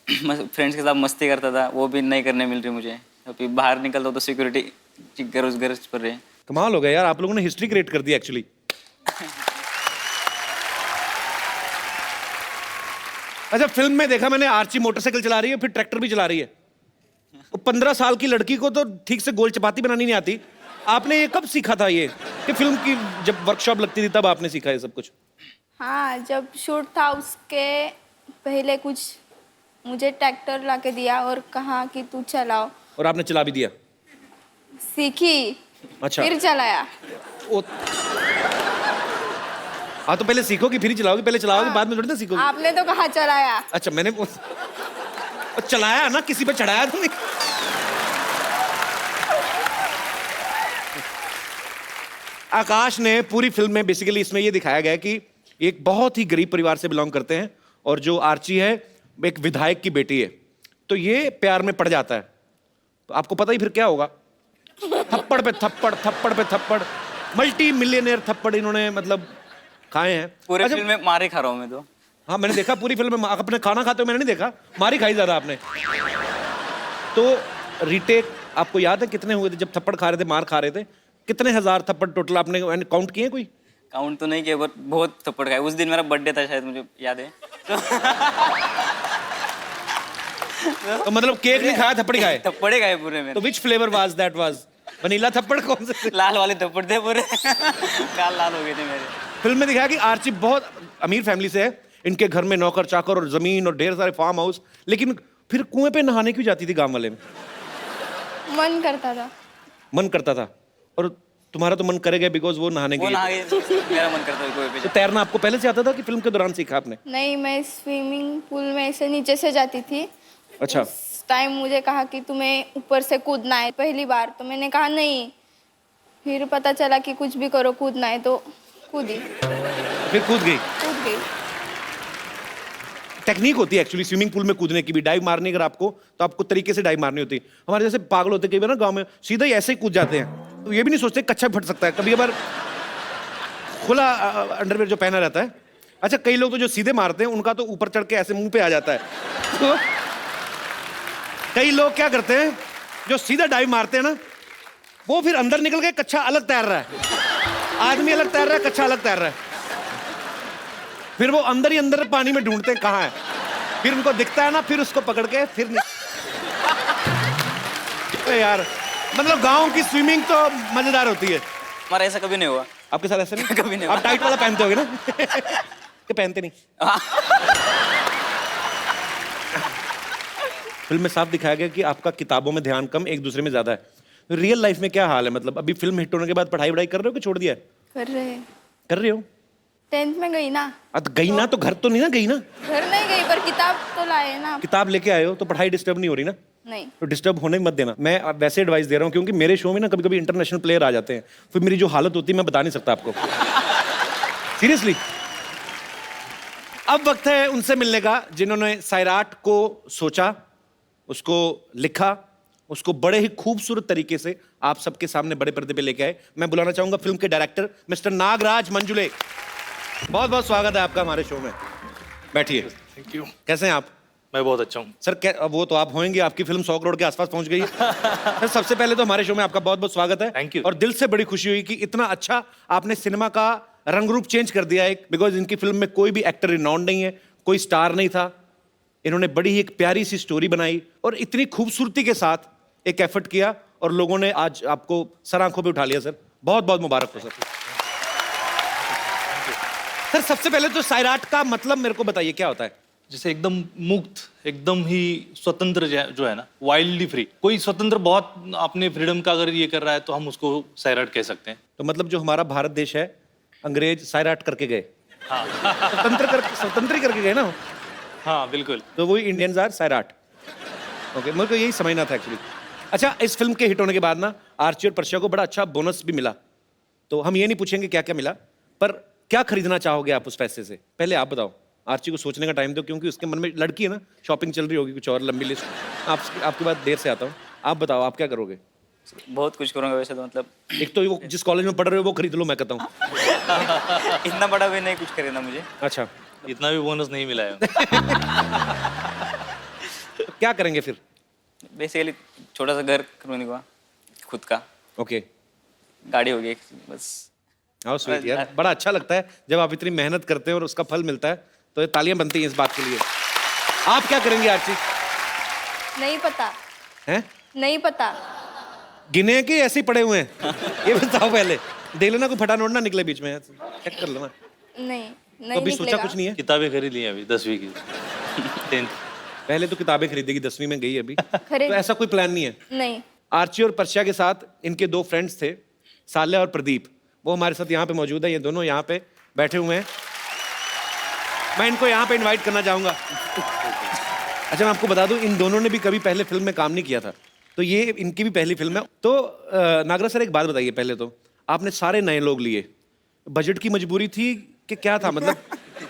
फ्रेंड्स के साथ मस्ती करता था, वो भी नहीं करने मिल रही मुझे। अभी बाहर निकलता हूं तो सिक्योरिटी गरज पर रही है। कमाल हो गया यार, आप लोगों ने हिस्ट्री क्रिएट कर दी एक्चुअली। अच्छा, फिल्म में देखा मैंने आर्ची मोटरसाइकिल चला रही है, फिर ट्रैक्टर भी चला रही है। 15 साल की लड़की को तो ठीक से गोल चपाती बनानी नहीं आती। आपने ये कब सीखा था ये, कि फिल्म की जब वर्कशॉप लगती थी तब आपने सीखा ये सब कुछ? हाँ, जब शूट था उसके पहले कुछ मुझे ट्रैक्टर ला के दिया और कहा कि तू चलाओ, और आपने चला भी दिया? सीखी। अच्छा। फिर चलाया। हाँ, तो पहले सीखोगी फिर ही चलाओगी, पहले चलाओगी बाद में थोड़ी ना सीखोगी। आपने तो कहा चलाया। अच्छा, मैंने चलाया ना, किसी पे चढ़ाया तो नहीं। आकाश ने पूरी फिल्म में बेसिकली इसमें ये दिखाया गया कि एक बहुत ही गरीब परिवार से बिलोंग करते हैं, और जो आर्ची है एक विधायक की बेटी है, तो ये प्यार में पड़ जाता है। तो आपको पता ही फिर क्या होगा, थप्पड़ पे थप्पड़, थप्पड़ पे थप्पड़, मल्टी मिलियनेयर थप्पड़ इन्होंने मतलब खाए हैं। पूरे अच्छा, फिल्म में मारे खा रहा हूँ मैं तो। हाँ, मैंने देखा पूरी फिल्म में। अपने खाना खाते हो मैंने नहीं देखा, मारी खाई ज्यादा आपने। तो रीटेक आपको याद है कितने हुए थे जब थप्पड़ खा रहे थे, मार खा रहे थे? कितने हजार थप्पड़ टोटल आपने काउंट किए? कोई काउंट तो नहीं किया, बट बहुत थप्पड़ खाए। उस दिन मेरा बर्थडे था शायद, मुझे याद है। तो मतलब केक नहीं खाया, थप्पड़ खाए? थप्पड़े खाए पूरे में। तो which flavour was that? Was vanilla थप्पड़? कौन से? लाल वाले थप्पड़ थे पूरे। गाल लाल हो गए थे मेरे। फिल्म में दिखाया कि आर्ची बहुत अमीर फैमिली से है, इनके घर में नौकर चाकर और जमीन और ढेर सारे फार्म हाउस, लेकिन फिर कुएं पे नहाने क्यों जाती थी गांव वाले में? मन करता था। मन करता था, और तुम्हारा तो मन करेगा बिकॉज वो नहाने वो गई। मेरा मन करता है कोई पे तो तैरना आपको पहले से आता था कि फिल्म के दौरान सीखा आपने? नहीं, मैं स्विमिंग पूल में ऐसे नीचे से जाती थी। अच्छा। उस टाइम मुझे कहा कि तुम्हें ऊपर से कूदना है पहली बार, तो मैंने कहा नहीं। फिर पता चला कि कुछ भी करो कूदना है, तो कूदी। फिर कूद गई? कूद गई। टेक्निक होती है एक्चुअली स्विमिंग पूल में कूदने की भी। डाइव मारनी अगर आपको, तो आपको तरीके से डाइव मारनी होती है। हमारे जैसे पागल होते कई बार ना गांव में, सीधा ही ऐसे ही कूद जाते हैं, तो ये भी नहीं सोचते कच्चा फट सकता है। कभी कभार खुला अंडरवेयर जो पहना रहता है। अच्छा, कई लोग तो जो सीधे मारते हैं उनका तो ऊपर चढ़ के ऐसे मुंह पे आ जाता है। तो कई लोग क्या करते हैं, जो सीधा डाइव मारते हैं ना, वो फिर अंदर निकल के कच्चा अलग तैर रहा है। आदमी अलग तैर रहा है, कच्चा अलग तैर रहा है। फिर वो अंदर ही अंदर पानी में ढूंढते हैं कहाँ है, फिर उनको दिखता है ना, फिर उसको पकड़ के फिर यार, मतलब गांव की स्विमिंग तो मजेदार होती है। हमारा ऐसा कभी नहीं हुआ। आपके साथ ऐसा नहीं? कभी नहीं आप टाइट वाला पहनते होगे ना? कि पहनते नहीं? फिल्म में साफ दिखाया गया कि आपका किताबों में ध्यान कम, एक दूसरे में ज्यादा है। रियल लाइफ में क्या हाल है? मतलब अभी फिल्म हिट होने के बाद पढ़ाई वढ़ाई कर रहे हो कि छोड़ दिया है? कर रहे हैं। कर रहे हो? 10th में गई ना। तो गई ना, तो घर तो नहीं ना गई ना? घर नहीं गई, पर किताब तो लाए ना। किताब लेके आए हो तो पढ़ाई डिस्टर्ब नहीं हो रही ना? नहीं। तो डिस्टर्ब होने मत देना। मैं वैसे एडवाइस दे रहा हूँ, क्योंकि मेरे शो में ना कभी कभी इंटरनेशनल प्लेयर आ जाते हैं, फिर मेरी जो हालत होती है मैं बता नहीं सकता आपको। सीरियसली। अब वक्त है उनसे मिलने का जिन्होंने सैराट को सोचा, उसको लिखा, उसको बड़े ही खूबसूरत तरीके से आप सबके सामने बड़े पर्दे पे लेके आए। मैं बुलाना चाहूंगा फिल्म के डायरेक्टर मिस्टर नागराज मंजुले। बहुत बहुत स्वागत है आपका हमारे शो में। बैठिए। Thank you. कैसे हैं आप? मैं बहुत अच्छा हूँ सर। वो तो आप होंगे, आपकी फिल्म 100 करोड़ के आसपास पहुंच गई है। सर, सबसे पहले तो हमारे शो में आपका बहुत बहुत स्वागत है। Thank you. और दिल से बड़ी खुशी हुई कि इतना अच्छा आपने सिनेमा का रंग रूप चेंज कर दिया है, बिकॉज इनकी फिल्म में कोई भी एक्टर रिनाउंड नहीं है, कोई स्टार नहीं था। इन्होंने बड़ी ही एक प्यारी सी स्टोरी बनाई और इतनी खूबसूरती के साथ एक एफर्ट किया, और लोगों ने आज आपको सर आंखों पे उठा लिया। सर, बहुत बहुत मुबारक हो सर। सर, सबसे पहले तो सैराट का मतलब मेरे को बताइए, क्या होता है? जैसे एकदम मुक्त, एकदम ही स्वतंत्र जो है ना, वाइल्डली फ्री। कोई स्वतंत्र बहुत अपने फ्रीडम का अगर ये कर रहा है तो हम उसको सैराट कह सकते हैं। तो मतलब जो हमारा भारत देश है, अंग्रेज सैराट करके गए। हाँ। स्वतंत्र ही करके गए ना। हाँ बिल्कुल। तो वही इंडियंस आर सैराट। ओके, मेरे को यही समझना था एक्चुअली। अच्छा, इस फिल्म के हिट होने के बाद ना आर्ची और पर्शिया को बड़ा अच्छा बोनस भी मिला, तो हम ये नहीं पूछेंगे क्या क्या मिला, पर क्या खरीदना चाहोगे आप उस पैसे से, पहले आप बताओ। आर्ची को सोचने का टाइम दो, क्योंकि उसके मन में लड़की है ना, शॉपिंग चल रही होगी कुछ और लंबी लिस्ट। आपके बाद देर से आता हूँ, आप बताओ आप क्या करोगे। बहुत कुछ करूँगा वैसे तो, मतलब एक तो वो जिस कॉलेज में पढ़ रहे हो वो खरीद लो, मैं कहता हूँ। इतना बड़ा भी नहीं कुछ खरीदना मुझे। अच्छा, इतना भी बोनस नहीं मिला है। तो क्या करेंगे फिर। बेसिकली छोटा सा घर करूँगा खुद का। ओके, गाड़ी होगी बस। हाउ स्वीट यार, बड़ा अच्छा लगता है जब आप इतनी मेहनत करते हैं और उसका फल मिलता है, तो ये तालियां बनती हैं इस बात के लिए। आप क्या करेंगे आर्ची। नहीं पता। हैं? नहीं पता। गिने के ऐसे ही पड़े हुए हैं, ये बताओ पहले। देख लेना कोई फटा नोट ना निकले बीच में, चेक कर लेना। नहीं तो अभी सोचा कुछ नहीं है। किताबें खरीद ली हैं अभी 10वीं की 10th। पहले तो किताबें खरीदेगी, 10वीं में गई अभी, खरीद- तो ऐसा कोई प्लान नहीं है। नहीं। आर्ची और पर्शिया के साथ इनके 2 फ्रेंड्स थे, साल्या और प्रदीप, वो हमारे साथ यहाँ पे मौजूद है। ये दोनों यहाँ पे बैठे हुए हैं, मैं इनको यहाँ पे इनवाइट करना चाहूँगा। अच्छा, मैं आपको बता दूँ, इन दोनों ने भी कभी पहले फिल्म में काम नहीं किया था, तो ये इनकी भी पहली फिल्म है। तो नागराज सर, एक बात बताइए, पहले तो आपने सारे नए लोग लिए, बजट की मजबूरी थी कि क्या था, मतलब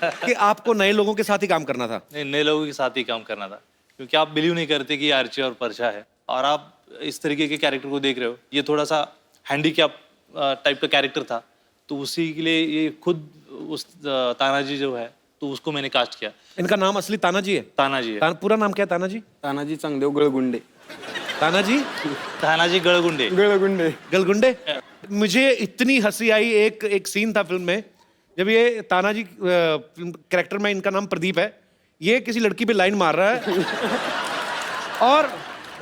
कि आपको नए लोगों के साथ ही काम करना था। नहीं, नए लोगों के साथ ही काम करना था, क्योंकि आप बिलीव नहीं करते कि आर्ची और पर्शा है, और आप इस तरीके के कैरेक्टर को देख रहे हो। ये थोड़ा सा हैंडीकैप टाइप का कैरेक्टर था, तो उसी के लिए ये खुद उस तानाजी जो है, तो उसको मैंने कास्ट किया। इनका नाम असली तानाजी है। तानाजी है। पूरा नाम क्या है तानाजी। तानाजी चांगदेव गळगुंडे। तानाजी गळगुंडे। गलगुंडे। मुझे इतनी हंसी आई, एक सीन था फिल्म में, जब ये तानाजी कैरेक्टर में, इनका नाम प्रदीप है, ये किसी लड़की पे लाइन मार रहा है और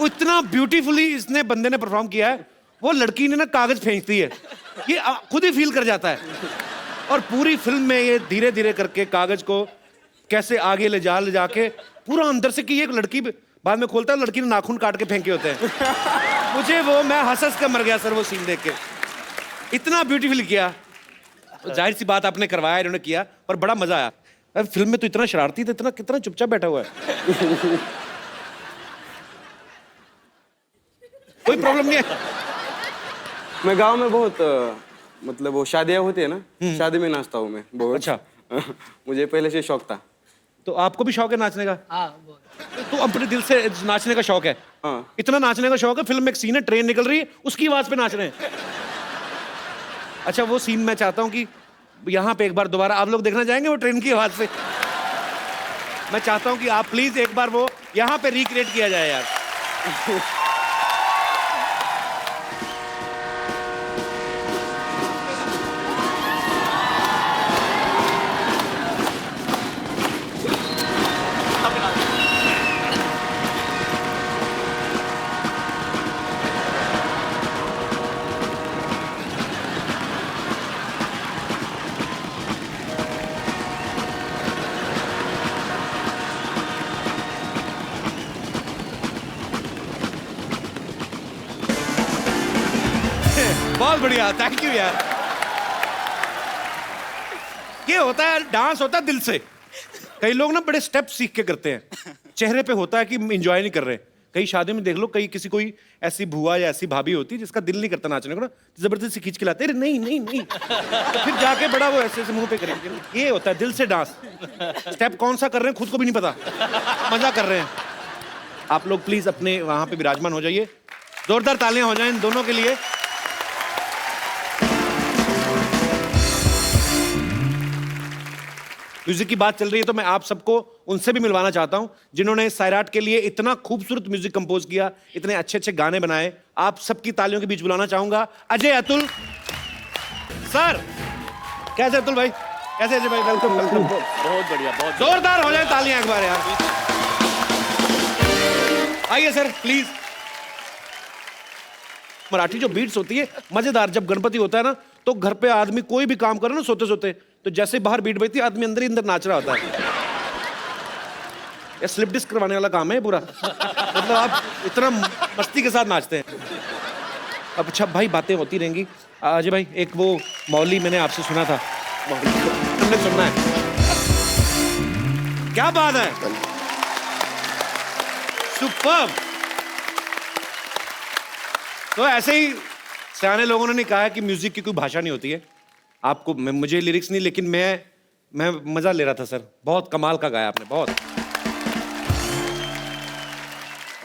इतना ब्यूटीफुली इसने बंदे ने परफॉर्म किया है, वो लड़की ने ना कागज फेंकती है, ये खुद ही फील कर जाता है, और पूरी फिल्म में ये धीरे धीरे करके कागज को कैसे आगे ले जाके पूरा अंदर से, कि ये लड़की बाद में खोलता है, लड़की ने नाखून काट के फेंके होते हैं। मुझे वो, मैं हंस के मर गया सर वो सीन देख के, इतना ब्यूटीफुल किया। तो जाहिर सी बात आपने करवाया, इन्होंने किया, और बड़ा मजा आया। अब फिल्म में तो इतना शरारती था, इतना कितना चुपचाप बैठा हुआ है। कोई प्रॉब्लम नहीं है। मैं गांव में बहुत मतलब वो शादियां होती है ना, शादी में नाचता हूँ मैं बहुत। अच्छा। मुझे पहले से शौक था। तो आपको भी शौक है नाचने का। तो अपने दिल से नाचने का शौक है। हाँ। इतना नाचने का शौक है, फिल्म में एक सीन है, ट्रेन निकल रही है, उसकी आवाज पे नाच रहे हैं। अच्छा, वो सीन मैं चाहता हूँ कि यहाँ पे एक बार दोबारा आप लोग देखना चाहेंगे, वो ट्रेन की आवाज से। मैं चाहता हूँ कि आप प्लीज एक बार वो यहाँ पे रिक्रिएट किया जाए यार। बहुत बढ़िया, थैंक यू यार। ये होता है, डांस होता है दिल से। कई लोग ना बड़े स्टेप सीख के करते हैं, चेहरे पे होता है कि एंजॉय नहीं कर रहे। कई शादी में देख लो, कई किसी कोई ऐसी बुआ या ऐसी भाभी होती है जिसका दिल नहीं करता नाचने को ना, जबरदस्ती खींच के लाते हैं, नहीं नहीं नहीं, फिर जाके बड़ा वो ऐसे मुंह पे करेंगे। ये होता है दिल से डांस। स्टेप कौन सा कर रहे हैं खुद को भी नहीं पता, मजा कर रहे हैं। आप लोग प्लीज अपने वहां पे विराजमान हो जाइए, जोरदार तालियां हो जाएं इन दोनों के लिए। म्यूजिक की बात चल रही है तो मैं आप सबको उनसे भी मिलवाना चाहता हूं जिन्होंने सैराट के लिए इतना खूबसूरत म्यूजिक कंपोज किया, इतने अच्छे अच्छे गाने बनाए। आप सबकी तालियों के बीच बुलाना चाहूंगा अजय अतुल सर। कैसे अतुल भाई, कैसे अजय भाई? Welcome welcome. बहुत बढ़िया, बहुत जोरदार हो जाए तालियां एक बार यार। आइए सर प्लीज। मराठी जो बीट्स होती है मजेदार, जब गणपति होता है ना तो घर पे आदमी कोई भी काम करे ना सोते सोते, तो जैसे बाहर बीट बजती है आदमी अंदर ही अंदर नाच रहा होता है। ये स्लिप डिस्क करवाने वाला काम है पूरा, मतलब आप इतना मस्ती के साथ नाचते हैं। अब अच्छा भाई, बातें होती रहेंगी। अजय भाई, एक वो मौली मैंने आपसे सुना था, हमने सुनना है, क्या बात है, सुपर्ब। तो ऐसे ही सियाने लोगों ने नहीं कहा है कि म्यूजिक की कोई भाषा नहीं होती है। आपको मुझे लिरिक्स नहीं, लेकिन मैं मजा ले रहा था सर। बहुत कमाल का गाया आपने, बहुत।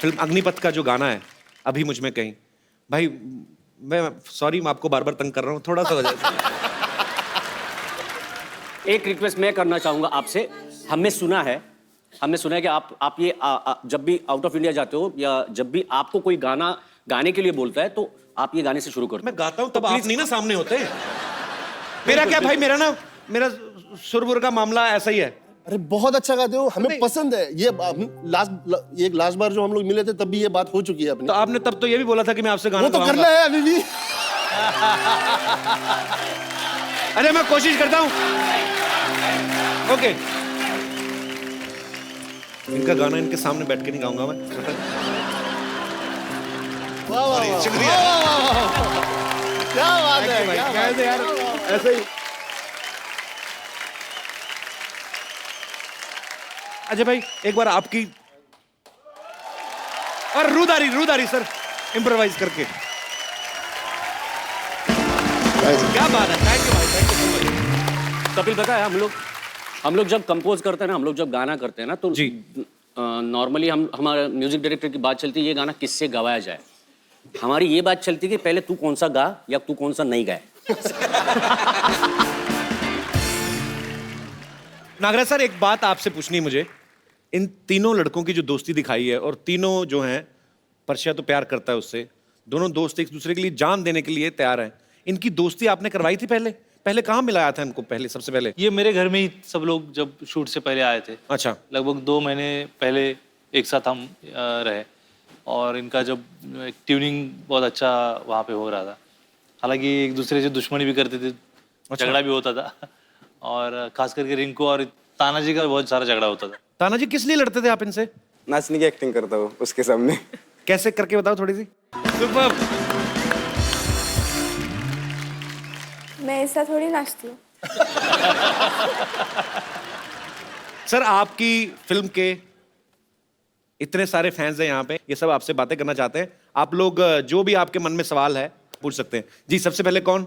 फिल्म अग्निपथ का जो गाना है अभी मुझ में कहीं, भाई मैं सॉरी, मैं आपको बार बार तंग कर रहा हूँ, थोड़ा सा वजह से। एक रिक्वेस्ट मैं करना चाहूंगा आपसे। हमने सुना है कि आप ये जब भी आउट ऑफ इंडिया जाते हो या जब भी आपको कोई गाना गाने के लिए बोलता है तो आप ये गाने से शुरू करते हो। मैं गाता हूँ तब आप नहीं ना सामने होते। मेरा क्या भाई, मेरा सुरबुर का मामला ऐसा ही है। अरे बहुत अच्छा गाते हो, हमें पसंद है ये। लास्ट बार जो हम लोग मिले थे तब भी ये बात हो चुकी है अपनी। तो आपने तब तो ये भी बोला था कि मैं आपसे गाना वो तो करना है अभी भी। अरे मैं कोशिश करता हूँ। ओके, इनका गाना इनके सामने बैठ के नहीं गाऊंगा मैं। शुक्रिया, क्या बात है यार, ऐसे ही। अजय भाई एक बार आपकी और रूदारी सर इम्प्रोवाइज करके। क्या बात है, थैंक यू भाई, thank you so much. Kapil, पता है हम लोग जब कंपोज करते हैं ना, हम लोग जब गाना करते हैं ना, तो जी नॉर्मली हमारे म्यूजिक डायरेक्टर की बात चलती है ये गाना किससे गवाया जाए। हमारी ये बात चलती है कि पहले तू कौन सा गा या तू कौन सा नहीं गाए। नागराज सर एक बात आपसे पूछनी है मुझे। इन तीनों लड़कों की जो दोस्ती दिखाई है, और तीनों जो हैं, परशिया तो प्यार करता है उससे, दोनों दोस्त एक दूसरे के लिए जान देने के लिए तैयार हैं। इनकी दोस्ती आपने करवाई थी पहले कहाँ मिलाया था इनको पहले, सबसे पहले? ये मेरे घर में ही सब लोग जब शूट से पहले आए थे। अच्छा। लगभग 2 महीने पहले एक साथ हम रहे, और इनका जब ट्यूनिंग बहुत अच्छा वहाँ पे हो रहा था। हालांकि एक दूसरे से दुश्मनी भी करते थे, झगड़ा भी होता था, और खास करके रिंकू और तानाजी का बहुत सारा झगड़ा होता था। तानाजी किस लिए लड़ते थे आप इनसे? नाचने की एक्टिंग करता हूँ उसके सामने। कैसे करके बताओ थोड़ी सी। सुपर। मैं ऐसा थोड़ी नाचती हूँ। सर आपकी फिल्म के इतने सारे फैंस हैं यहाँ पे, ये सब आपसे बातें करना चाहते हैं। आप लोग जो भी आपके मन में सवाल है पूछ सकते हैं। जी सबसे पहले कौन?